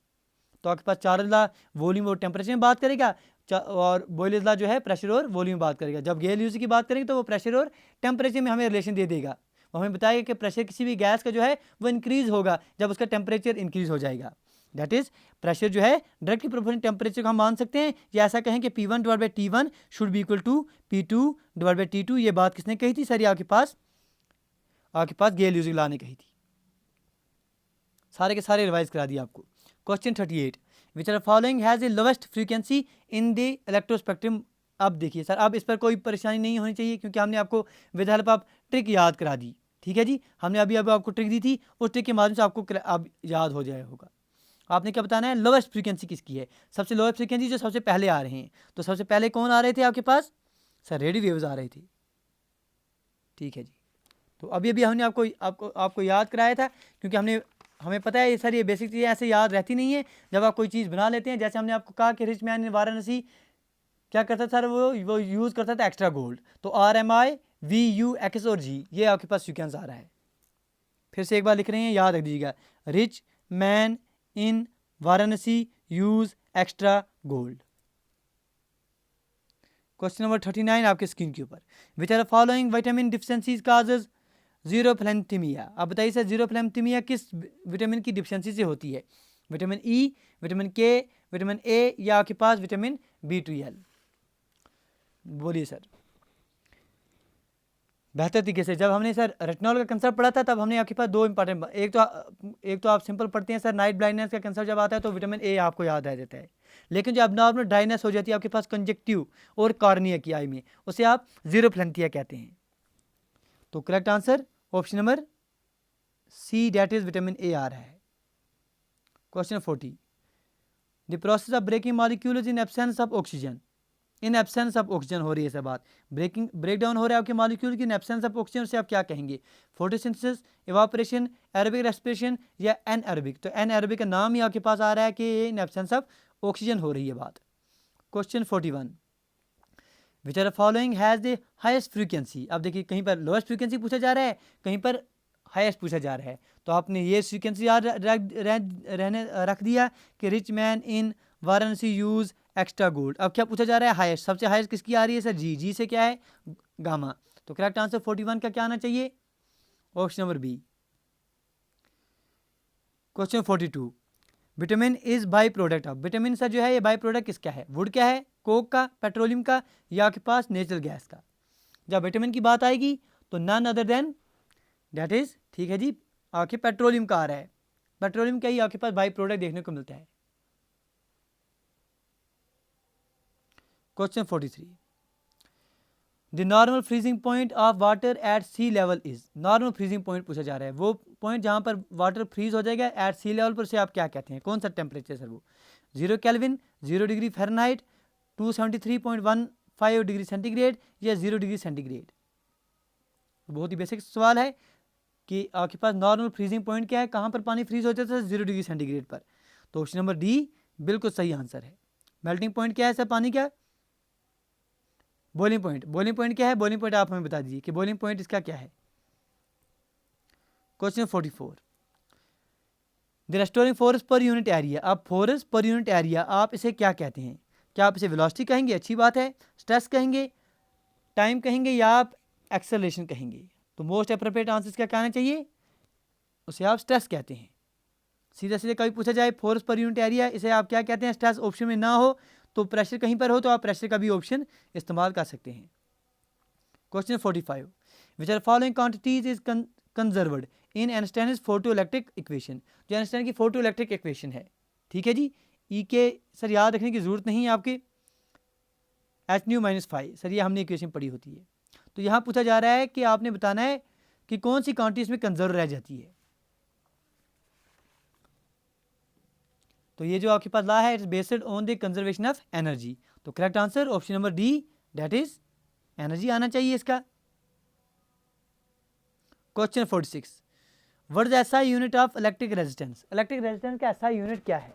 S1: तो आपके पास Charles law volume और temperature में बात करेगा, और Boyle's law जो है pressure और वॉल्यूम में बात करेगा। जब गेल-ल्यूजिक की बात करेंगे तो वो प्रेशर और टेम्परेचर में हमें रिलेशन दे देगा। वो हमें बताएगा कि प्रेशर किसी भी गैस का जो है वो इंक्रीज होगा जब उसका टेम्परेचर इंक्रीज हो जाएगा। दैट इज प्रेशर जो है डायरेक्टली प्रोपोर्शनल टेम्परेचर को हम मान सकते हैं, या ऐसा कहें कि P1 divide by T1 should be equal to P2 divide by T2। ये बात किसने कही थी सर? ये आपके पास गेल-ल्यूजिक लॉ ने कही थी। सारे के सारे रिवाइज करा दिए आपको। Question 38, which are following has a lowest frequency in the electrospectrum. अब देखिए सर, अब इस पर कोई परेशानी नहीं होनी चाहिए क्योंकि हमने आपको विद हेल्प ऑफ ट्रिक याद करा दी। ठीक है जी, हमने अभी अभी आपको ट्रिक दी थी, उस ट्रिक के माध्यम से आपको अब याद हो जाए होगा। आपने क्या बताना है, लोवेस्ट फ्रीक्वेंसी किसकी है, सबसे लोवेस्ट फ्रीक्वेंसी जो सबसे पहले आ रहे हैं। तो सबसे पहले कौन आ रहे थे आपके पास, सर रेडियो वेव्स आ रहे थे। ठीक है जी, तो अभी अभी हमने आपको याद कराया था, क्योंकि हमें पता है ये सर, ये बेसिक चीज़ें ऐसे याद रहती नहीं है। जब आप कोई चीज़ बना लेते हैं, जैसे हमने आपको कहा कि रिच मैन इन वाराणसी क्या करता था, वो यूज़ करता था एक्स्ट्रा गोल्ड। तो RMI VU X और G, ये आपके पास सीक्वेंस आ रहा है। फिर से एक बार लिख रहे हैं, याद रख दीजिएगा, rich man in Varanasi use extra gold. Question number 39 आपके स्क्रीन के ऊपर, which are following vitamin deficiencies causes जीरोफ्लैंथीमिया। अब बताइए सर, जीरोफ्लैंथीमिया किस विटामिन की डिफिशियंसी से होती है, विटामिन ई, विटामिन के, विटामिन ए, या आपके पास विटामिन B12? बोलिए सर बेहतर तरीके से। जब हमने सर रेटिनॉल का कंसेप्ट पढ़ा था, तब हमने आपके पास दो इंपॉर्टेंट, एक तो आप सिंपल पढ़ते हैं सर, नाइट ब्लाइंडनेस का कंसेप्ट जब आता है तो विटामिन ए आपको याद रह जाता है। लेकिन जब नॉर्मल ड्राइनेस हो जाती है आपके पास कंजक्टिव और कॉर्निया की आई में, उसे आप जीरोफ्लैंथिया कहते हैं। तो correct answer option number C, that is vitamin A आ रहा है। Question 40, the process of breaking molecules in absence of oxygen. In absence of oxygen हो रही है सब बात, ब्रेक डाउन हो रहा है आपके मॉलिक्यूल की इन एब्सेंस ऑफ ऑक्सीजन से आप क्या कहेंगे, फोटोसिंथेसिस, इवापोरेशन, एरोबिक रेस्पिरेशन, या एनएरोबिक। तो एनएरोबिक का नाम ही आपके पास आ रहा है कि ये इन एब्सेंस ऑफ ऑक्सीजन हो रही है बात। Question 41, which are following has the highest frequency. अब देखिए, कहीं पर लोएस्ट फ्रीक्वेंसी पूछा जा रहा है, कहीं पर हाईएस्ट पूछा जा रहा है। तो आपने ये फ्रीक्वेंसी याद रख दिया कि rich man in Varanasi use extra gold. अब क्या पूछा जा रहा है, हाईएस्ट, सबसे हाईएस्ट किसकी आ रही है सर, जी से क्या है, गामा। तो करेक्ट आंसर 41 का क्या आना चाहिए, option number B. Question 42, vitamin is by product of. Vitamin sir जो है ये बाई प्रोडक्ट किसका है, वुड का है, कोक का, पेट्रोलियम का, या आपके पास नेचुरल गैस का। जब विटामिन की बात आएगी तो none other than that is, ठीक है जी, आपके पेट्रोलियम का आ रहा है। पेट्रोलियम का ही आपके पास बाई प्रोडक्ट देखने को मिलता है। Question 43, the normal freezing point of water at sea level is. Normal freezing point पूछा जा रहा है, वो पॉइंट जहाँ पर वाटर फ्रीज हो जाएगा एट सी लेवल पर, से आप क्या कहते हैं, कौन सा टेम्परेचर सर वो, 0 kelvin, 0 degree Fahrenheit, 273.15 degree centigrade, या 0 डिग्री सेंटीग्रेड। बहुत ही बेसिक सवाल है कि आपके पास नॉर्मल फ्रीजिंग पॉइंट क्या है, कहाँ पर पानी फ्रीज हो जाता है, 0 डिग्री सेंटीग्रेड पर। तो ऑप्शन नंबर डी बिल्कुल सही आंसर है। मेल्टिंग पॉइंट क्या है सर पानी का, बॉइलिंग पॉइंट। बॉइलिंग पॉइंट क्या है, बॉइलिंग पॉइंट आप हमें बता दीजिए कि बॉइलिंग पॉइंट इसका क्या है। क्वेश्चन 44, द रेस्टोरिंग फोर्स पर यूनिट एरिया। अब फोर्स पर यूनिट एरिया आप इसे क्या कहते हैं, क्या आप इसे वेलोसिटी कहेंगे, अच्छी बात है, स्ट्रेस कहेंगे, टाइम कहेंगे, या आप एक्सेलरेशन कहेंगे। तो मोस्ट अप्रोप्रिएट आंसर इसका क्या आना चाहिए, उसे आप स्ट्रेस कहते हैं। सीधे सीधे कभी पूछा जाए फोर्स पर यूनिट एरिया, इसे आप क्या कहते हैं, स्ट्रेस ऑप्शन में ना हो तो प्रेशर कहीं पर हो तो आप प्रेशर का भी ऑप्शन इस्तेमाल कर सकते हैं। Question 45, which are following quantities is conserved in Einstein's photoelectric equation. जो आइंस्टाइन की फोटो इलेक्ट्रिक इक्वेशन है, ठीक है जी, ई के सर याद रखने की जरूरत नहीं है आपके, h⁻⁵ सर ये हमने इक्वेशन पढ़ी होती है। तो यहाँ पूछा जा रहा है कि आपने बताना है कि कौन सी क्वांटिटी इसमें कंजर्व रह जाती है। तो ये जो आपके पास ला है, it's based on the conservation of energy. तो correct answer option number D, that is energy आना चाहिए इसका। Question 46, what is SI unit of electric resistance. Electric resistance का एसआई यूनिट क्या है,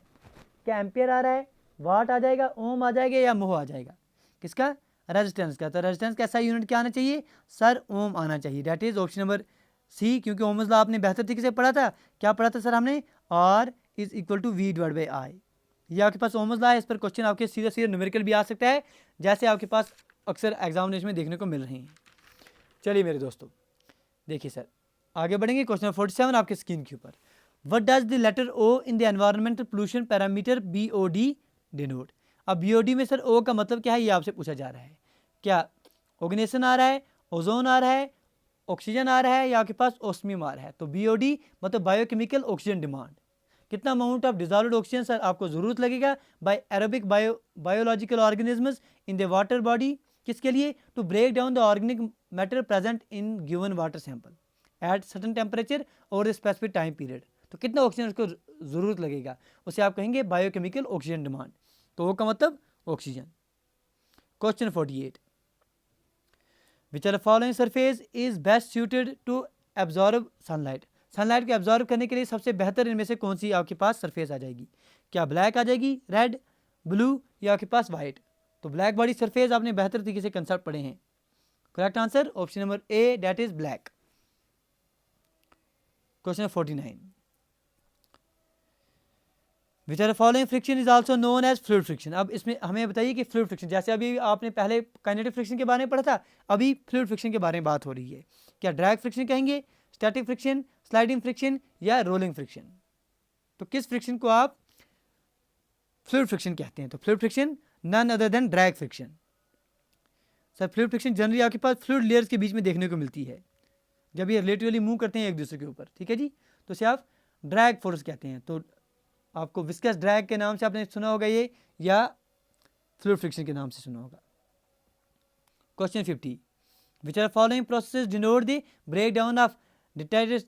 S1: क्या एम्पियर आ रहा है, वाट आ जाएगा, ओम आ जाएगा, या मोह आ जाएगा, किसका, रेजिस्टेंस का। तो रेजिस्टेंस का एसआई यूनिट क्या आना चाहिए सर, ओम आना चाहिए, that is option number C. क्योंकि ओम्स लॉ आपने बेहतर तरीके से पढ़ा था, क्या पढ़ा था सर हमने, R is equal to V divide by I. ये आपके पास ओम्स लॉ है, इस पर क्वेश्चन आपके सीधे सीधे न्यूमेरिकल भी आ सकता है, जैसे आपके पास अक्सर एग्जामिनेशन में देखने को मिल रही हैं। चलिए मेरे दोस्तों देखिए सर, आगे बढ़ेंगे। क्वेश्चन 47 आपके स्क्रीन के ऊपर, what does the letter O in the environmental pollution parameter BOD denote. अब BOD में सर ओ का मतलब क्या है, ये आपसे पूछा जा रहा है। क्या ऑर्गेनाइजेशन आ रहा है, ओजोन आ रहा है, ऑक्सीजन आ रहा है, या आपके पास ओस्मियम आ रहा है। तो BOD मतलब बायोकेमिकल ऑक्सीजन डिमांड, कितना amount of dissolved oxygen sir आपको जरूरत लगेगा by aerobic biological organisms in the water body, किसके लिए, to break down the organic matter present in given water sample. At certain temperature और the specific time period. तो कितना oxygen उसको ज़रूरत लगेगा, उसे आप कहेंगे बायोकेमिकल ऑक्सीजन डिमांड। तो वो का मतलब oxygen. Question 48, which are following surface is best suited to absorb sunlight. Sunlight को एब्जॉर्ब करने के लिए सबसे बेहतर इनमें से कौन सी आपके पास सरफेस आ जाएगी? क्या ब्लैक आ जाएगी, रेड, ब्लू या आपके पास वाइट? तो ब्लैक बॉडी सरफेस आपने बेहतर तरीके से कंसेप्ट पढ़े हैं। Correct answer option number A, that is black. Question 49, which are following friction is also known as fluid friction. अब इसमें हमें बताइए कि फ्लूइड फ्रिक्शन, जैसे अभी आपने पहले काइनेटिक फ्रिक्शन के बारे में पढ़ा था, अभी फ्लूइड फ्रिक्शन के बारे में बात हो रही है। क्या ड्रैग फ्रिक्शन कहेंगे, स्टैटिक फ्रिक्शन, स्लाइडिंग फ्रिक्शन या रोलिंग फ्रिक्शन? तो किस फ्रिक्शन को आप फ्लूइड फ्रिक्शन कहते हैं? तो fluid friction none other than drag friction. Sir fluid friction generally आपके पास फ्लूइड लेयर्स के बीच में देखने को मिलती है, जब ये रिलेटिवली मूव करते हैं एक दूसरे के ऊपर, ठीक है जी, तो इसे आप ड्रैग फोर्स कहते हैं। तो आपको विस्कस ड्रैग के नाम से आपने सुना होगा ये, या फ्लूइड फ्रिक्शन के नाम से सुना होगा। Question 50, which are following process denote the break down of detached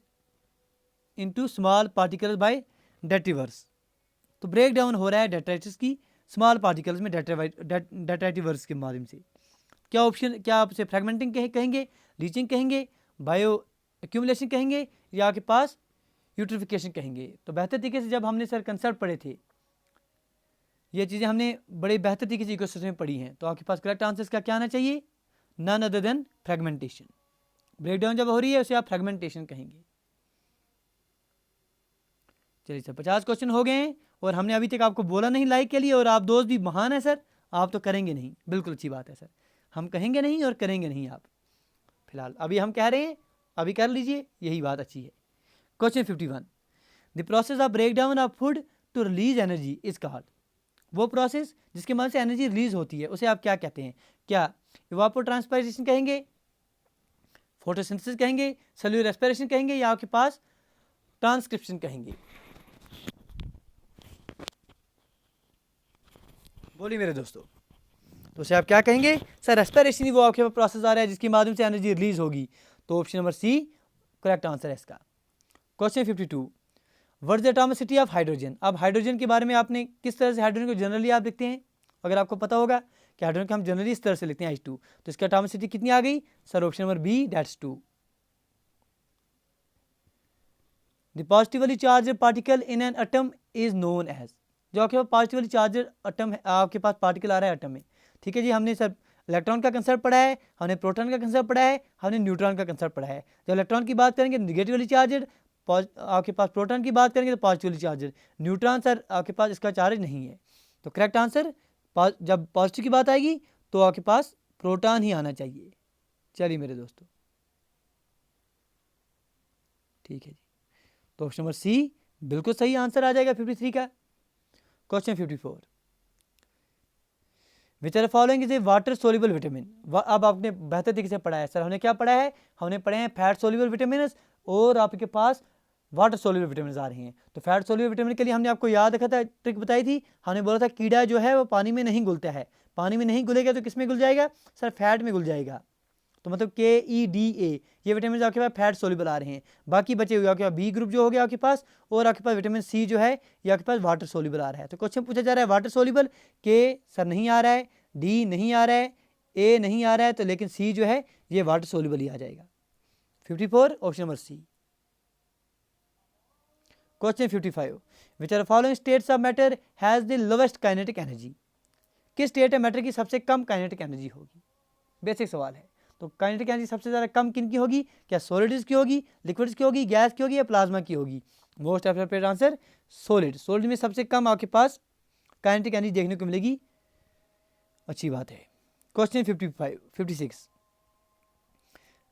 S1: into small particles by detritivores. तो ब्रेक डाउन हो रहा है डेट्राइटिस की स्मॉल पार्टिकल्स में डेट्राइटिवर्स के माध्यम से। क्या ऑप्शन, क्या आप उसे फ्रेगमेंटिंग कहेंगे, लीचिंग कहेंगे, बायो एक्यूमुलेशन कहेंगे या आपके पास यूट्रिफिकेशन कहेंगे? तो बेहतर तरीके से जब हमने सर कंसेप्ट पढ़े थे, ये चीज़ें हमने बड़े बेहतर तरीके से इकोसिस्टम में पढ़ी हैं। तो आपके पास करेक्ट आंसर इसका क्या आना चाहिए? None other than fragmentation. Breakdown जब हो रही है उसे आप फ्रेगमेंटेशन कहेंगे। चलिए सर 50 क्वेश्चन हो गए हैं और हमने अभी तक आपको बोला नहीं लाइक के लिए, और आप दोस्त भी महान है सर, आप तो करेंगे नहीं। बिल्कुल अच्छी बात है सर, हम कहेंगे नहीं और करेंगे नहीं आप। फिलहाल अभी हम कह रहे हैं, अभी कर लीजिए, यही बात अच्छी है। Question 51, the process of break down of food to release energy is called. वो प्रोसेस जिसके मदद से एनर्जी रिलीज होती है उसे आप क्या कहते हैं? क्या इवापोट्रांसपायरेशन कहेंगे, फोटोसिंथेसिस कहेंगे, सेल्यूलर रेस्पिरेशन कहेंगे या आपके पास ट्रांसक्रिप्शन कहेंगे? बोलिए मेरे दोस्तों, तो उसे आप क्या कहेंगे? सर रेस्पिरेशन ही वो आपके पास प्रोसेस आ रहा है जिसके माध्यम से एनर्जी रिलीज होगी। तो option number C correct answer है इसका। Question 52, what is the atomicity of hydrogen. अब हाइड्रोजन के बारे में आपने किस तरह से हाइड्रोजन को जनरली आप लिखते हैं, अगर आपको पता होगा कि हाइड्रोजन को हम जनरली इस तरह से लिखते हैं H2, तो इसका एटॉमिसिटी कितनी आ गई? Sir option number B, that's 2। The positively charge particle in an atom is known as. जो आपके पास पॉजिटिवली चार्ज एटम है, आपके पास पार्टिकल आ रहा है एटम में, ठीक है जी। हमने सर इलेक्ट्रॉन का कंसेप्ट पढ़ा है, हमने प्रोटॉन का कंसेप्ट पढ़ा है, हमने न्यूट्रॉन का कंसेप्ट पढ़ा है। जब इलेक्ट्रॉन की बात करेंगे निगेटिवली चार्जड, आपके पास प्रोटॉन की बात करेंगे तो पॉजिटिवली चार्जड, न्यूट्रॉन सर आपके पास इसका चार्ज नहीं है। तो करेक्ट आंसर जब पॉजिटिव की बात आएगी तो आपके पास प्रोटॉन ही आना चाहिए। चलिए मेरे दोस्तों, ठीक है जी, तो ऑप्शन नंबर सी बिल्कुल सही आंसर आ जाएगा 53 का। Question 54, which are following is a water soluble vitamin. अब आपने बेहतर तरीके से पढ़ा है सर, हमने क्या पढ़ा है? हमने पढ़े हैं फैट सोल्यूबल विटामिन और आपके पास वाटर सोल्यूबल विटामिन आ रहे हैं। तो फैट सोल्यूबल विटामिन के लिए हमने आपको याद रखा था, ट्रिक बताई थी, हमने बोला था कीड़ा जो है वो पानी में नहीं घुलता है। पानी में नहीं घुलेगा तो किस में घुल जाएगा? सर फैट में घुल जाएगा। तो मतलब KEDA ये विटामिन आपके पास फैट सोल्यूबल आ रहे हैं। बाकी बचे हुए आपके पास बी ग्रुप जो हो गया आपके पास, और आपके पास विटामिन सी जो है ये आपके पास वाटर सोल्यूबल आ रहा है। तो क्वेश्चन पूछा जा रहा है वाटर सोल्यूबल, के सर नहीं आ रहा है, डी नहीं आ रहा है, ए नहीं आ रहा है, तो लेकिन सी जो है ये वाटर सोल्यूबल ही आ जाएगा। 54 option number C. Question 55, which are following states of matter has the lowest kinetic energy. किस स्टेट है मैटर की सबसे कम काइनेटिक एनर्जी होगी? बेसिक सवाल है। तो काइनेटिक एनर्जी सबसे ज़्यादा कम किन की होगी? क्या सॉलिड्स की होगी, लिक्विड्स की होगी, गैस की होगी या प्लाज्मा की होगी? Most appropriate answer solid. Solid में सबसे कम आपके पास काइनेटिक एनर्जी देखने को मिलेगी। अच्छी बात है। Question 56,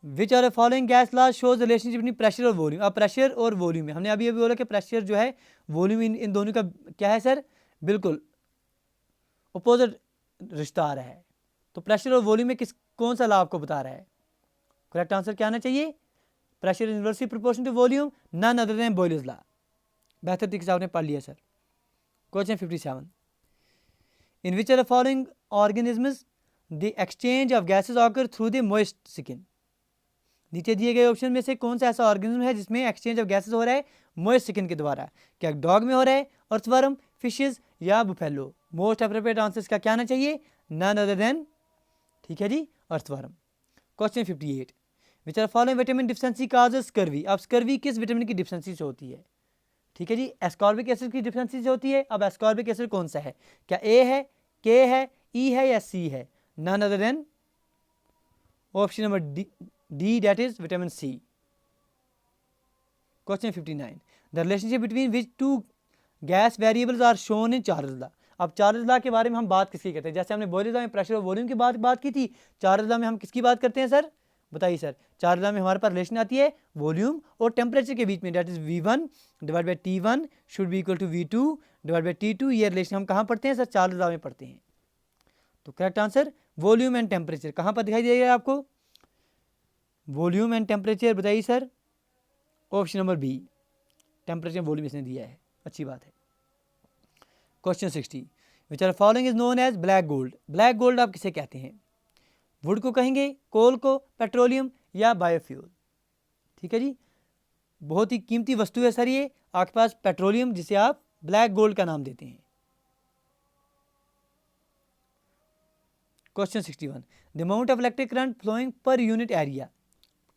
S1: which are following gas law shows relationship between pressure और वॉल्यूम। अब प्रेशर और वॉल्यूम में हमने अभी बोला कि प्रेशर जो है वॉल्यूम इन दोनों का क्या है सर? बिल्कुल अपोजिट रिश्ता आ रहा है। तो प्रेशर और वॉल्यूम में कौन सा लॉ आपको बता रहा है? करेक्ट आंसर क्या आना चाहिए? Pressure is inversely proportional to volume, none other than Boyle's law. बेहतर तरीके से आपने पढ़ लिया sir. Question 57, in which are following organisms the exchange of gases occur through the moist skin. नीचे दिए गए ऑप्शन में से कौन सा ऐसा ऑर्गेनिज्म है जिसमें एक्सचेंज ऑफ गैसेस हो रहा है मॉइस्ट स्किन के द्वारा? क्या डॉग में हो रहा है, अर्थवर्म, फिशेज या बुफेलो? मोस्ट अप्रोप्रिएट आंसर इसका क्या आना चाहिए? नन अदर देन, ठीक है जी, earthworm. Question 58, which are following vitamin deficiency causes scurvy? अब स्कर्वी किस विटामिन की डिफिशिएंसी से होती है? ठीक है जी, एस्कॉर्बिक एसिड की डिफिशिएंसी से होती है। अब एस्कॉर्बिक एसिड कौन सा है? क्या ए है, के है, ई है या सी है? None other than option number D that is vitamin C. Question 59, the relationship between which two gas variables are shown in Charles law? अब चार्ल्स लॉ के बारे में हम बात किसकी करते हैं? जैसे हमने बोले में प्रेशर और वॉल्यूम की बात की थी, चार्ल्स लॉ में हम किसकी बात करते हैं सर? बताइए सर। चार्ल्स लॉ में हमारे पास रिलेशन आती है वॉल्यूम और टेम्परेचर के बीच में, that is V1 divide by T1 should be equal to V2 divide by T2। ये रिलेशन हम कहाँ पढ़ते हैं सर? चार्ल्स लॉ में पढ़ते हैं। तो correct answer volume and temperature कहाँ पर दिखाई देगा आपको? वॉल्यूम एंड टेम्परेचर, बताइए sir. Option number B, temperature volume इसने दिया है, अच्छी बात है। Question 60, which are following is known as black gold? Black gold आप किसे कहते हैं? वुड को कहेंगे, कोल को, पेट्रोलियम या बायोफ्यूल? ठीक है जी, बहुत ही कीमती वस्तु है सर ये आपके पास, पेट्रोलियम, जिसे आप ब्लैक गोल्ड का नाम देते हैं। Question 61, the amount of electric current flowing per unit area?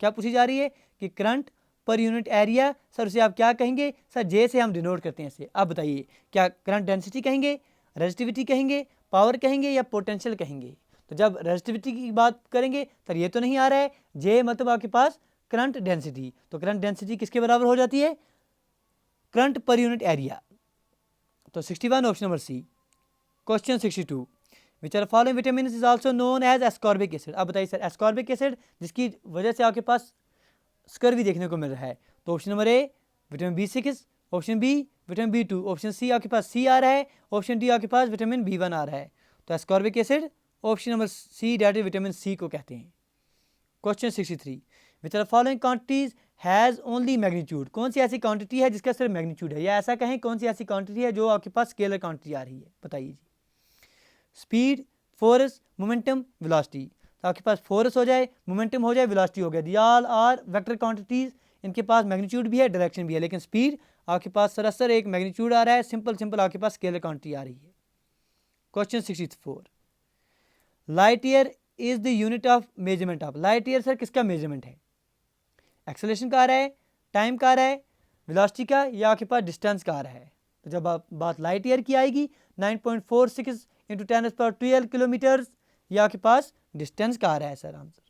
S1: क्या पूछी जा रही है कि करंट पर यूनिट एरिया, सर उसे आप क्या कहेंगे? सर जे से हम डिनोट करते हैं इसे। आप बताइए, क्या करंट डेंसिटी कहेंगे, रेजिस्टिविटी कहेंगे, पावर कहेंगे या पोटेंशियल कहेंगे? तो जब रेजिस्टिविटी की बात करेंगे सर ये तो नहीं आ रहा है, जे मतलब आपके पास करंट डेंसिटी, तो करंट डेंसिटी किसके बराबर हो जाती है? करंट पर यूनिट एरिया। तो 61 option number C. Question 62, which are following vitamin is also known as ascorbic acid? अब बताइए सर, एस्कॉर्बिक एसिड जिसकी वजह से आपके पास स्कर्वी देखने को मिल रहा है। तो option number A vitamin B6, option B vitamin B2, option C आपके पास सी आ रहा है, ऑप्शन डी आपके पास विटामिन B1 आ रहा है। तो ascorbic acid option number C that is vitamin C को कहते हैं। Question 63, which are following quantities has only magnitude? कौन सी ऐसी क्वांटिटी है जिसका सिर्फ मैग्नीट्यूड है, या ऐसा कहें कौन सी ऐसी क्वांटिटी है जो आपके पास स्केलर क्वांटिटी आ रही है? बताइए जी। Speed, force, momentum, velocity. तो आपके पास फोर्स हो जाए, मोमेंटम हो जाए, वेलोसिटी हो गया, the all are vector quantities. इनके पास मैग्नीट्यूड भी है, डायरेक्शन भी है, लेकिन स्पीड आपके पास सरासर एक मैग्नीट्यूड आ रहा है, सिंपल आपके पास स्केलर क्वांटिटी आ रही है। Question 64, light year is the unit of measurement of? Light year sir किसका मेजरमेंट है? एक्सेलरेशन का आ रहा है, टाइम का आ रहा है, वेलोसिटी का, या आपके पास डिस्टेंस का आ रहा है? तो जब आप बात लाइट ईयर की आएगी 9.46 इंटू 10⁻12 किलोमीटर्स, ये आपके पास डिस्टेंस का आ रहा है सर आंसर।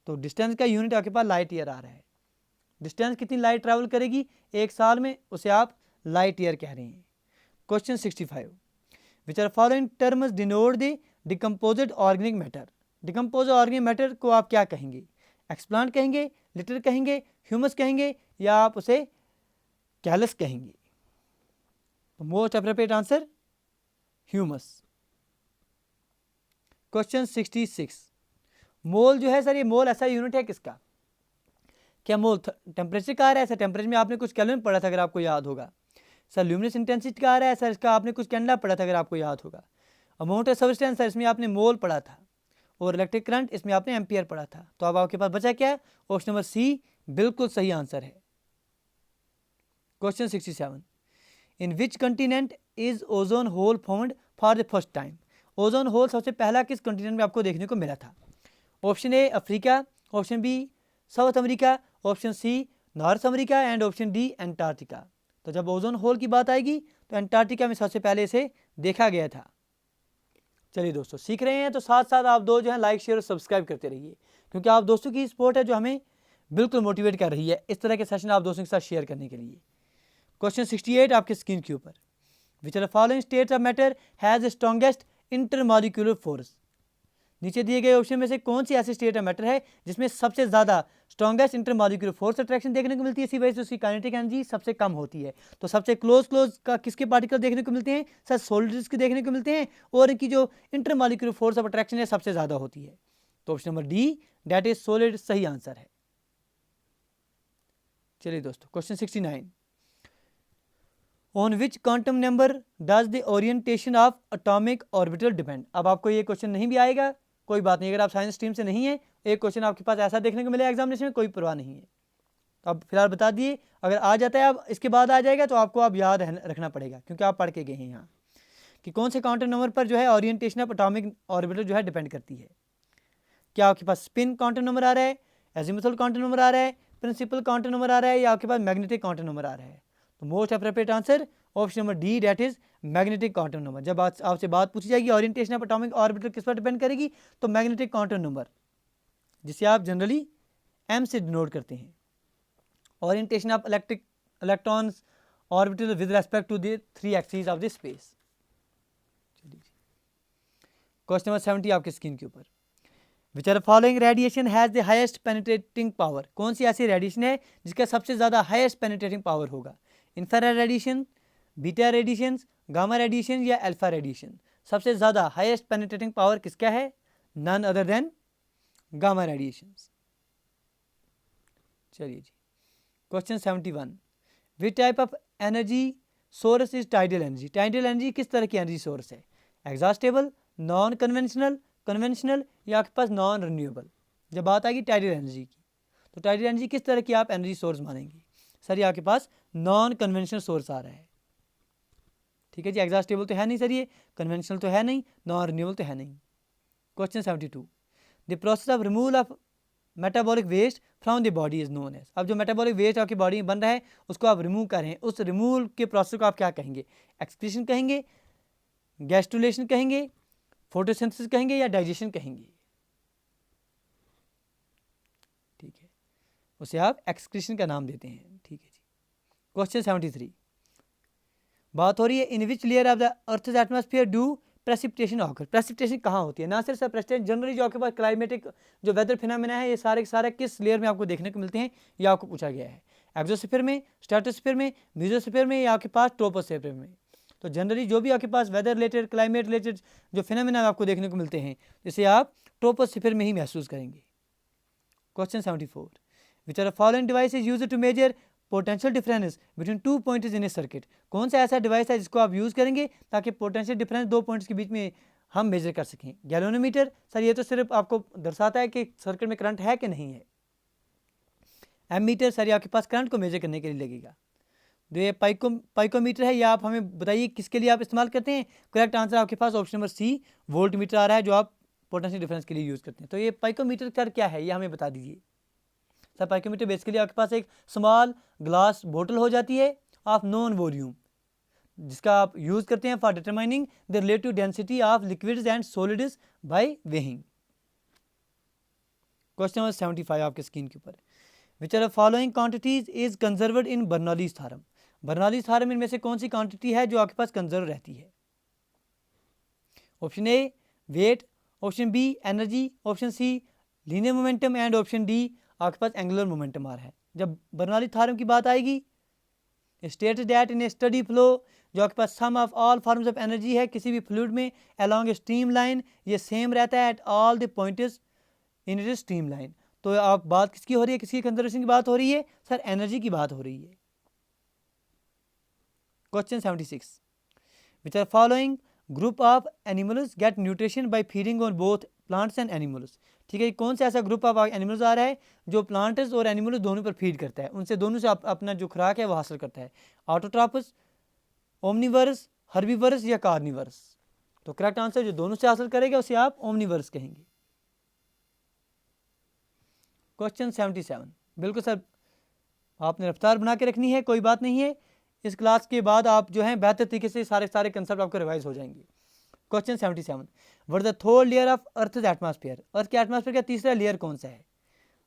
S1: तो डिस्टेंस का यूनिट आपके पास लाइट ईयर आ रहा है। डिस्टेंस कितनी लाइट ट्रैवल करेगी एक साल में, उसे आप लाइट ईयर कह रहे हैं। Question 65, which are following terms denote the decomposed organic matter? Decompose organic matter को आप क्या कहेंगे? एक्सप्लांट कहेंगे, लिटर कहेंगे, ह्यूमस कहेंगे, या आप उसे कैलस कहेंगे? तो most appropriate answer humus. Question 66, मोल जो है सर, ये मोल ऐसा यूनिट है किसका? क्या मोल टेम्परेचर का आ रहा है? सर टेम्परेचर में आपने कुछ केल्विन पढ़ा था अगर आपको याद होगा। सर ल्यूमिनस इंटेंसिटी का आ रहा है, सर इसका आपने कुछ कैंडला पढ़ा था अगर आपको याद होगा। अमाउंट ऑफ सब्सटेंस, सर इसमें आपने मोल पढ़ा था, और इलेक्ट्रिक करंट इसमें आपने एम्पियर पढ़ा था। तो अब आपके पास बचा क्या? ऑप्शन नंबर सी बिल्कुल सही आंसर है। Question 67, in which continent is ozone hole formed for the first time? Ozone hole सबसे पहला किस कंटिनेंट में आपको देखने को मिला था? Option A Africa, option B South America, option C North America, and option D Antarctica. तो जब ओजोन होल की बात आएगी तो एंटार्क्टिका में सबसे पहले इसे देखा गया था। चलिए दोस्तों, सीख रहे हैं तो साथ साथ आप दो जो है लाइक शेयर और सब्सक्राइब करते रहिए, क्योंकि आप दोस्तों की सपोर्ट है जो हमें बिल्कुल मोटिवेट कर रही है इस तरह के सेशन आप दोस्तों के साथ शेयर करने के लिए। क्वेश्चन 68 आपके स्क्रीन के ऊपर, which are following states of matter has the strongest intermolecular force? नीचे दिए गए ऑप्शन में से कौन सी ऐसी स्टेट ऑफ मैटर है जिसमें सबसे ज़्यादा स्ट्रॉन्गेस्ट इंटरमॉलिक्यूलर फोर्स अट्रैक्शन देखने को मिलती है, इसी वजह से उसकी काइनेटिक एनर्जी सबसे कम होती है? तो सबसे क्लोज का किसके पार्टिकल देखने को मिलते हैं? सर सॉलिड्स के देखने को मिलते हैं, और इनकी जो इंटरमॉलिक्यूलर फोर्स ऑफ अट्रैक्शन है सबसे ज़्यादा होती है। तो option number D that is solid सही आंसर है। चलिए दोस्तों, question 69, on which quantum number does the orientation of atomic orbital depend? अब आपको ये क्वेश्चन नहीं भी आएगा कोई बात नहीं, अगर आप साइंस स्ट्रीम से नहीं है, एक क्वेश्चन आपके पास ऐसा देखने को मिलेगा एग्जामिनेशन में, कोई परवाह नहीं है। तो आप फिलहाल बता दिए, अगर आ जाता है अब इसके बाद आ जाएगा तो आपको आप याद रखना पड़ेगा, क्योंकि आप पढ़ के गए हैं यहाँ कि कौन से क्वांटम नंबर पर जो है ओरिएंटेशन ऑफ एटॉमिक ऑर्बिटल जो है डिपेंड करती है। क्या आपके पास स्पिन क्वांटम नंबर आ रहा है, एजिमुथल क्वांटम नंबर आ रहा है, प्रिंसिपल क्वांटम नंबर आ रहा है, या आपके पास मैग्नेटिक क्वांटम नंबर आ रहा है? तो most appropriate answer option number D, that is magnetic quantum number. जब आपसे बात पूछी जाएगी ओरिएंटेशन ऑफ एटॉमिक ऑर्बिटल किस पर डिपेंड करेगी, तो मैग्नेटिक क्वांटम नंबर, जिसे आप जनरली एम से डिनोट करते हैं। Orientation of electrons orbital with respect to the 3 axis of the space. Question number 70 आपके स्क्रीन के ऊपर, which are following radiation has the highest penetrating power? कौन सी ऐसी रेडिएशन है जिसका सबसे ज़्यादा हाईएस्ट पेनिट्रेटिंग पावर होगा? Infrared radiation, beta radiation, gamma radiation या अल्फा रेडिएशन? सबसे ज़्यादा हाईएस्ट पेनिट्रेटिंग पावर किसका है? None other than gamma radiation. चलिए जी, question 71, which type of energy source is tidal energy? Tidal energy किस तरह की एनर्जी सोर्स है? एग्जॉस्टेबल, नॉन कन्वेंशनल, कन्वेंशनल या आपके पास नॉन रिन्यूएबल? जब बात आएगी टाइडल एनर्जी की, तो टाइडल एनर्जी किस तरह की आप एनर्जी सोर्स मानेंगे? सर ये आपके पास नॉन कन्वेंशनल सोर्स आ रहा है, ठीक है जी। एग्जॉस्टेबल तो है नहीं सर, ये कन्वेंशनल तो है नहीं, नॉन रिन्यूएबल तो है नहीं। Question 72, the process of removal of metabolic waste from the body is known as? अब जो मेटाबॉलिक वेस्ट आपकी बॉडी में बन रहा है उसको आप रिमूव कर रहे हैं, उस रिमूवल के प्रोसेस को आप क्या कहेंगे? एक्सक्रीशन कहेंगे, गैस्ट्रुलेशन कहेंगे, फोटोसिंथेसिस कहेंगे या डाइजेशन कहेंगे? ठीक है, उसे आप एक्सक्रीशन का नाम देते हैं, ठीक है जी। क्वेश्चन 73, बात हो रही है in which layer of the earth atmosphere do precipitation occur? Precipitation कहाँ होती है? ना सिर्फ प्रेसिपिटेशन, जनरली जो आपके पास क्लाइमेटिक जो वेदर फिनोमेना है, ये सारे के सारे किस लेयर में आपको देखने को मिलते हैं, ये आपको पूछा गया है। एक्सोस्फीयर में, स्ट्रेटोस्फीयर में, मेसोस्फीयर में या आपके पास ट्रोपोस्फीयर में? तो जनरली जो भी आपके पास वेदर रिलेटेड, क्लाइमेट रिलेटेड जो फिनोमेना आपको देखने को मिलते हैं, जिसे आप ट्रोपोस्फीयर में ही महसूस करेंगे। Question 74, which are following device is used to measure potential difference between 2 points in a circuit? कौन सा ऐसा डिवाइस है जिसको आप यूज़ करेंगे ताकि पोटेंशियल डिफरेंस 2 पॉइंट्स के बीच में हम मेजर कर सकें? गैल्वेनोमीटर, सर ये तो सिर्फ आपको दर्शाता है कि सर्किट में करंट है कि नहीं है। एमीटर, सर ये आपके पास करंट को मेजर करने के लिए लगेगा। जो ये पाइकोमीटर है, या आप हमें बताइए किसके लिए आप इस्तेमाल करते हैं? करेक्ट आंसर आपके पास option number C, volt metre आ रहा है, जो आप पोटेंशियल डिफरेंस के लिए यूज़ करते हैं। तो ये पाइकोमीटर सर क्या है, ये हमें बता दीजिए। सर पाइकोमीटर बेसिकली आपके पास एक स्मॉल ग्लास बोतल हो जाती है ऑफ नॉन वॉल्यूम, जिसका आप यूज़ करते हैं for determining the relative density of liquids and solids by weighing. Question number 75 आपके स्क्रीन के ऊपर, which are following quantities is conserved in Bernoulli's theorem? Bernoulli's theorem इनमें से कौन सी क्वांटिटी है जो आपके पास कंजर्व रहती है? Option A weight, option B energy, option C linear momentum and option D आपके पास एंगुलर मोमेंटम आ रहा है। जब बर्नौली थ्योरम की बात आएगी, state that in a steady flow, जो आपके पास sum of all forms of energy है किसी भी फ्लूइड में अलोंग ए स्ट्रीम लाइन, ये सेम रहता है at all the points in it stream line. तो आप बात किसकी हो रही है, किसकी कंजर्वेशन की बात हो रही है? सर एनर्जी की बात हो रही है। Question 76, which are following group of animals get nutrition by feeding on both plants and animals? ठीक है, कौन सा ऐसा ग्रुप ऑफ एनिमल्स आ रहा है जो प्लांट्स और एनिमल्स दोनों पर फीड करता है, उनसे दोनों से अपना जो खुराक है वो हासिल करता है? ऑटोट्रॉपस, ओमनिवर्स, हर्बीवर्स या कार्निवर्स? तो करेक्ट आंसर जो दोनों से हासिल करेगा उसे आप ओमनिवर्स कहेंगे। क्वेश्चन 77, बिल्कुल सर आपने रफ्तार बना के रखनी है, कोई बात नहीं है, इस क्लास के बाद आप जो हैं बेहतर तरीके से सारे कंसेप्ट आपको रिवाइज हो जाएंगे। Question 77, what the third layer of earth atmosphere? Earth के एटमॉस्फेयर का तीसरा लेयर कौन सा है?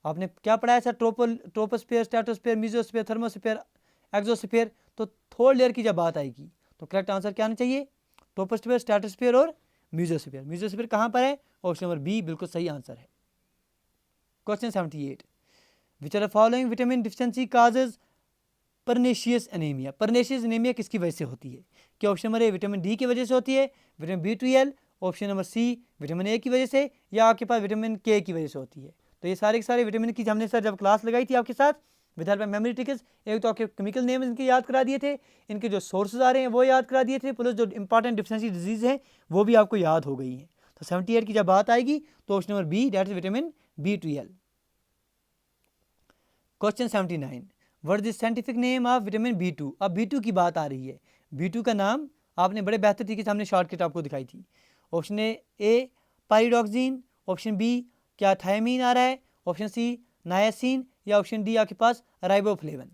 S1: आपने क्या पढ़ा है sir? Troposphere, stratosphere, mesosphere, thermosphere, exosphere. तो थर्ड लेयर की जब बात आएगी तो करेक्ट आंसर क्या आना चाहिए? ट्रोपोस्फेयर, स्ट्रेटोस्फेयर और मेसोस्फेयर। मेसोस्फेयर कहाँ पर है? ऑप्शन नंबर बी बिल्कुल सही आंसर है। Question 78, which are following vitamin deficiency causes pernicious anaemia? Pernicious anaemia किसकी वजह से होती है? क्या option number A vitamin D की वजह से होती है, vitamin B12, option number C vitamin A की वजह से, या आपके पास विटामिन के की वजह से होती है? तो ये सारे के सारे विटामिन की हमने सर जब क्लास लगाई थी आपके साथ with help of memory tricks, एक तो आपके केमिकल नेम इनके याद करा दिए थे, इनके जो सोर्सेज आ रहे हैं वो याद करा दिए थे, प्लस जो इंपॉर्टेंट डिफिशिएंसी डिजीज हैं वो भी आपको याद हो गई हैं। तो 78 की जब बात आएगी तो option number B that is vitamin B12। Question 79, what is the scientific name of vitamin B2। अब B2 की बात आ रही है। B2 का नाम आपने बड़े बेहतर तरीके से हमने शॉर्टकट आपको दिखाई थी। ऑप्शन ए पाइरिडॉक्सिन, ऑप्शन बी क्या थायमीन आ रहा है, ऑप्शन सी नायासिन, या ऑप्शन डी आपके पास राइबोफ्लेविन।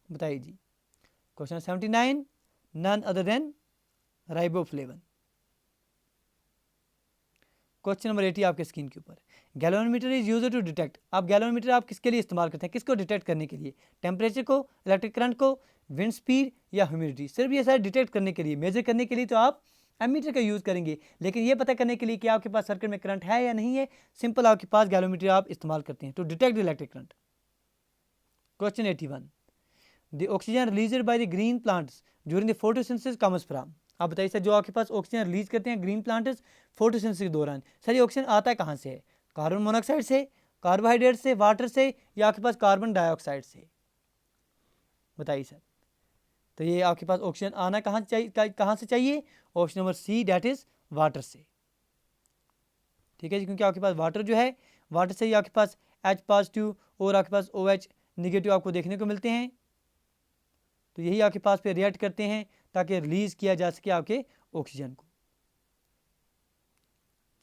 S1: बताइए जी। Question 79, none other than riboflavin. Question number 80 आपके स्क्रीन के ऊपर, galvanometer is used to detect. आप गैल्वेनोमीटर आप किसके लिए इस्तेमाल करते हैं, किसको डिटेक्ट करने के लिए, टेम्परेचर को, इलेक्ट्रिक करंट को, विंड स्पीड या ह्यूमिडिटी। सिर्फ ये सारे डिटेक्ट करने के लिए, मेजर करने के लिए तो आप एमीटर का यूज़ करेंगे, लेकिन ये पता करने के लिए कि आपके पास सर्किट में करंट है या नहीं है, सिंपल आपके पास गैल्वेनोमीटर आप इस्तेमाल करते हैं to detect the electric current. Question 81, the oxygen released by the green plants during the photosynthesis comes from. आप बताइए सर, जो आपके पास ऑक्सीजन रिलीज करते हैं ग्रीन प्लांट्स फोटोसिंथेसिस के दौरान, सर ये ऑक्सीजन आता है कहाँ से है, कार्बन मोनोऑक्साइड से, कार्बोहाइड्रेट से, वाटर से, या आपके पास कार्बन डाइऑक्साइड से। बताइए सर, तो ये आपके पास ऑक्सीजन आना कहाँ से चाहिए, option number C that is water से। ठीक है जी, क्योंकि आपके पास वाटर जो है, वाटर से ही आपके पास H पॉजिटिव और आपके पास OH निगेटिव आपको देखने को मिलते हैं। तो यही आपके पास पे रिएक्ट करते हैं ताकि रिलीज किया जा सके आपके ऑक्सीजन को।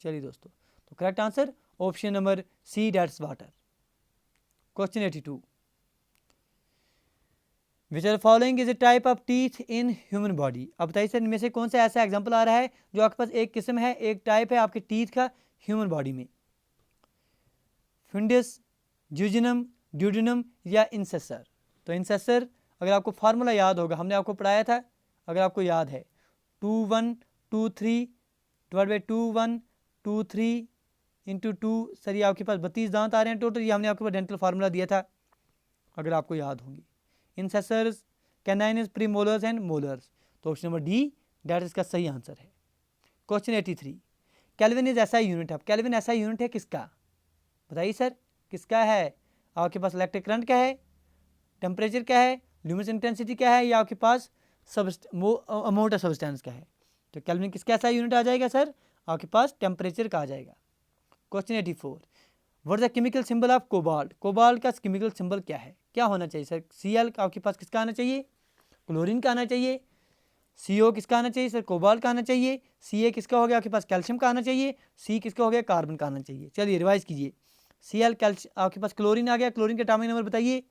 S1: चलिए दोस्तों, तो correct answer option number C that's water. Question 82, which are following is a type of teeth in human body. अब बताइए सर, इनमें से कौन सा ऐसा एग्जाम्पल आ रहा है जो आपके पास एक किस्म है, एक टाइप है आपके टीथ का ह्यूमन बॉडी में, फिंडस, ज्यूजिनम, ड्यूडिनम या इंसेसर। तो इंसेसर अगर आपको फार्मूला याद होगा, हमने आपको पढ़ाया था, अगर आपको याद है 2123 डिवाइड बाई 2123 इंटू 2, सर ये आपके पास 32 दांत आ रहे हैं टोटल, ये हमने आपके पास डेंटल फार्मूला दिया था अगर आपको याद होंगी। इंसेसर्स, कैनाइनस, प्रीमोलर्स एंड मोलर्स। तो ऑप्शन नंबर डी दैट इसका सही आंसर है। क्वेश्चन 83, केल्विन इज ऐसा यूनिट है। अब केल्विन ऐसा यूनिट है किसका, बताइए सर किसका है। आपके पास इलेक्ट्रिक करंट क्या है, टेम्परेचर क्या है, ल्यूमिनस इंटेंसिटी क्या है, या आपके पास अमाउंट ऑफ सब्सटेंस का है। तो केल्विन किसका ऐसा यूनिट आ जाएगा सर, आपके पास टेम्परेचर का आ जाएगा। Question 84, what is the chemical symbol of cobalt. Cobalt का केमिकल सिंबल क्या है, क्या होना चाहिए सर। Cl आपके पास किसका आना चाहिए, क्लोरीन का आना चाहिए। CO किसका आना चाहिए सर, कोबाल्ट का आना चाहिए। Ca किसका हो गया आपके पास, कैल्शियम का आना चाहिए। C किसका हो गया, कार्बन का आना चाहिए। चलिए रिवाइज कीजिए, Cl आपके पास क्लोरीन आ गया, क्लोरीन का एटॉमिक नंबर बताइए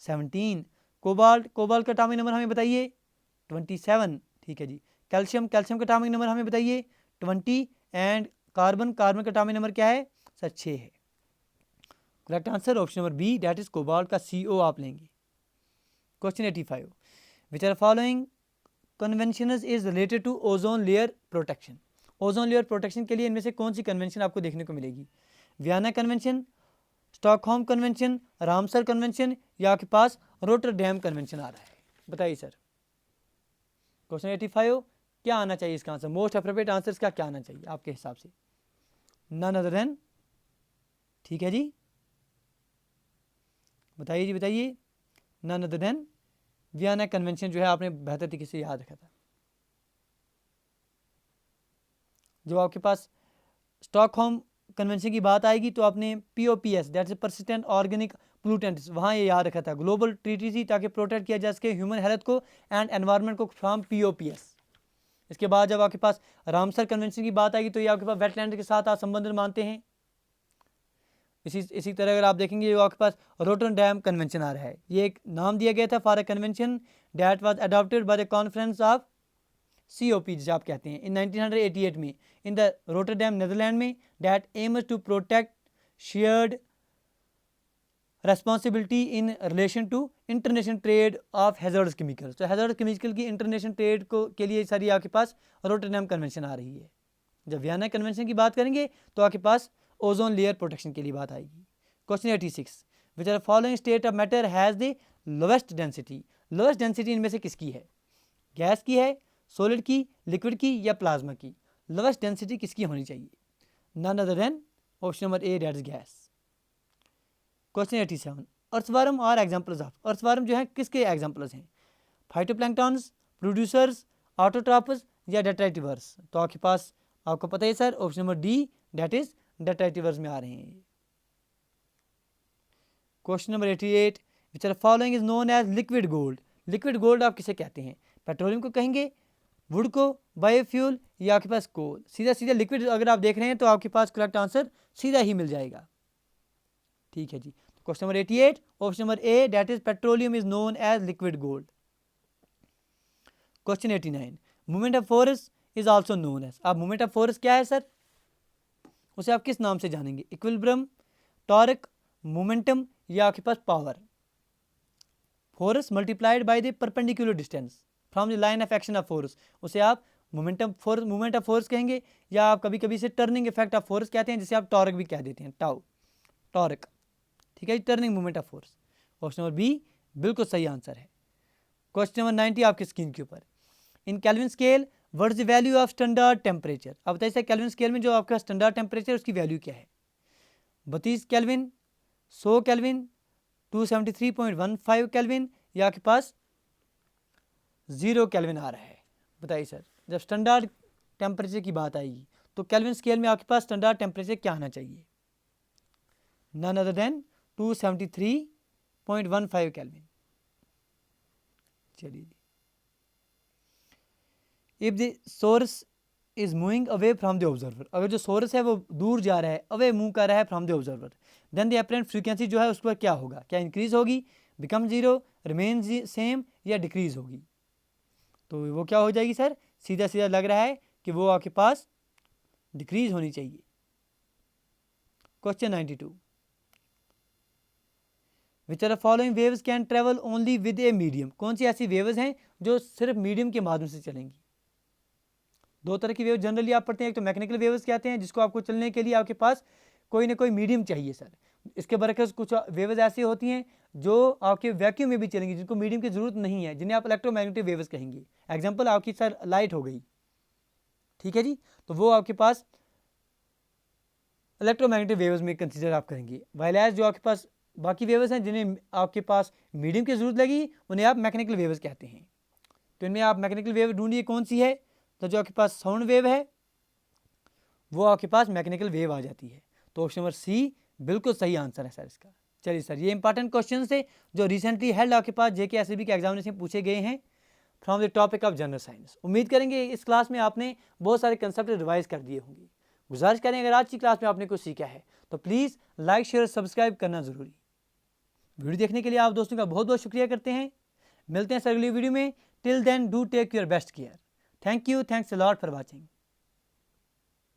S1: 17। कोबाल्ट का एटॉमिक नंबर हमें बताइए 27। ठीक है जी। कैल्शियम का एटॉमिक नंबर हमें बताइए 20। एंड कार्बन का एटॉमिक नंबर क्या है सर, 6 है। Correct answer option number B that is cobalt का CO आप लेंगे। Question 85, which are following conventions is related to ozone layer protection. Ozone layer protection के लिए इनमें से कौन सी कन्वेंशन आपको देखने को मिलेगी, Vienna convention, Stockholm convention, Ramsar convention, या आपके पास रोटरडैम कन्वेंशन आ रहा है। बताइए सर, क्वेश्चन 85 क्या आना चाहिए इसका आंसर, मोस्ट अप्रोप्रिएट आंसर इसका क्या आना चाहिए आपके हिसाब से, नन अदर देन। ठीक है जी, बताइए जी बताइए, none other than Vienna convention जो है आपने बेहतर तरीके से याद रखा था। जो आपके पास स्टॉकहोम कन्वेंशन की बात आएगी तो आपने POPS that is persistent organic pollutants, वहाँ ये याद रखा था, ग्लोबल ट्रीटी थी ताकि प्रोटेक्ट किया जा सके ह्यूमन हेल्थ को एंड एनवायरनमेंट को फ्रॉम POPS। इसके बाद जब आपके पास रामसर कन्वेंशन की बात आएगी तो ये आपके पास वेटलैंड के साथ आप संबंध मानते हैं। इसी तरह अगर आप देखेंगे जो आपके पास रोटरडैम कन्वेंशन आ रहा है, ये एक नाम दिया गया था for a convention that was adopted by the conference of COP जिसे आप कहते हैं इन 1988 में इन द रोटरडैम नेदरलैंड में, that aims to protect shared responsibility in relation to international trade of hazardous chemicals. तो हैजर्डस केमिकल की international trade को के लिए सारी आपके पास रोटरडैम कन्वेंशन आ रही है। जब वियना कन्वेंशन की बात करेंगे तो आपके पास ओजोन लेयर प्रोटेक्शन के लिए बात आएगी। Question 86, which are following state of matter has the lowest density. Lowest density इनमें से किसकी है, गैस की है, सॉलिड की, लिक्विड की, या प्लाज्मा की। लोवेस्ट डेंसिटी किसकी होनी चाहिए, none other than option number A that is gas. Question 87, earthworm are examples of. Earthworm जो है किसके एग्जाम्पल्स हैं, फाइटोप्लैंक्टन्स, प्रोड्यूसर्स, ऑटोट्रॉपस, या डेट्राइटिवर्स। तो आपके पास आपको पता है sir, option number D that is detritivores में आ रहे हैं। Question number 88, which are following is known as liquid gold. Liquid gold आप किसे कहते हैं? पेट्रोलियम को कहेंगे, वुड को, बायोफ्यूल या आपके पास कोल। सीधा सीधा लिक्विड अगर आप देख रहे हैं तो आपके पास करेक्ट आंसर सीधा ही मिल जाएगा। ठीक है जी, question number 88, option number A that is petroleum is known as liquid gold. Question 89, movement of force is also known as. अब मूवमेंट ऑफ फोर्स क्या है सर? उसे आप किस नाम से जानेंगे? इक्विलिब्रियम, टॉर्क, मोमेंटम या आपके पास power. Force multiplied by the perpendicular distance from the line of action of force, उसे आप momentum force, movement of force कहेंगे, या आप कभी कभी इसे टर्निंग इफेक्ट ऑफ फोर्स कहते हैं, जिसे आप टॉर्क भी कह देते हैं, टाउ, टॉर्क। ठीक है, turning movement of force. Option number B बिल्कुल सही आंसर है। क्वेश्चन नंबर 90 आपकी स्क्रीन के ऊपर, in kelvin scale what is the value of standard temperature. अब बताइए सर, केल्विन स्केल में जो आपका स्टैंडर्ड टेम्परेचर उसकी वैल्यू क्या है? 32 केल्विन, 100 केल्विन, 273.15 केल्विन या आपके पास 0 केल्विन आ रहा है। बताइए सर, जब स्टैंडर्ड टेम्परेचर की बात आएगी तो केल्विन स्केल में आपके पास स्टैंडर्ड टेम्परेचर क्या आना चाहिए? None other than 273.15 kelvin. चलिए, if the source is moving away from the observer, अगर जो सोर्स है वो दूर जा रहा है, अवे मूव कर रहा है from the observer, then the apparent frequency जो है उस पर क्या होगा? क्या इंक्रीज होगी, बिकम जीरो, रिमेन सेम या डिक्रीज होगी? तो वो क्या हो जाएगी सर? सीधा सीधा लग रहा है कि वो आपके पास डिक्रीज होनी चाहिए। Question 92, which are following waves can travel only with a medium. कौन सी ऐसी वेव्स हैं जो सिर्फ मीडियम के माध्यम से चलेंगी? दो तरह की वेव जनरली आप पढ़ते हैं, एक तो मैकेनिकल वेव्स कहते हैं, जिसको आपको चलने के लिए आपके पास कोई ना कोई मीडियम चाहिए सर। इसके बरकस कुछ वेव्स ऐसी होती हैं जो आपके वैक्यूम में भी चलेंगी, जिनको मीडियम की जरूरत नहीं है, जिन्हें आप इलेक्ट्रोमैग्नेटिक वेव्स कहेंगे। एग्जांपल आपकी सर लाइट हो गई, ठीक है जी, तो वो आपके पास इलेक्ट्रोमैग्नेटिक वेव्स में कंसीडर आप करेंगे। वाइल जो आपके पास बाकी वेव्स हैं जिन्हें आपके पास मीडियम की जरूरत लगी, उन्हें आप मैकेनिकल वेव्स कहते हैं। तो इनमें आप मैकेनिकल वेव ढूंढिए कौन सी है, तो जो आपके पास साउंड वेव है वो आपके पास मैकेनिकल वेव आ जाती है। तो ऑप्शन नंबर सी बिल्कुल सही आंसर है सर इसका। चलिए सर, ये इंपॉर्टेंट क्वेश्चन थे जो रिसेंटली हेल्ड आपके पास जेके एसबी के एग्जामिनेशन पूछे गए हैं from the topic of general science. उम्मीद करेंगे इस क्लास में आपने बहुत सारे कंसेप्ट रिवाइज कर दिए होंगे। गुजारिश करें अगर आज की क्लास में आपने कुछ सीखा है तो प्लीज़ लाइक शेयर सब्सक्राइब करना ज़रूरी। वीडियो देखने के लिए आप दोस्तों का बहुत बहुत शुक्रिया करते हैं। मिलते हैं सर अगली वीडियो में। Till then do take your best care. Thank you, thanks a lot for watching.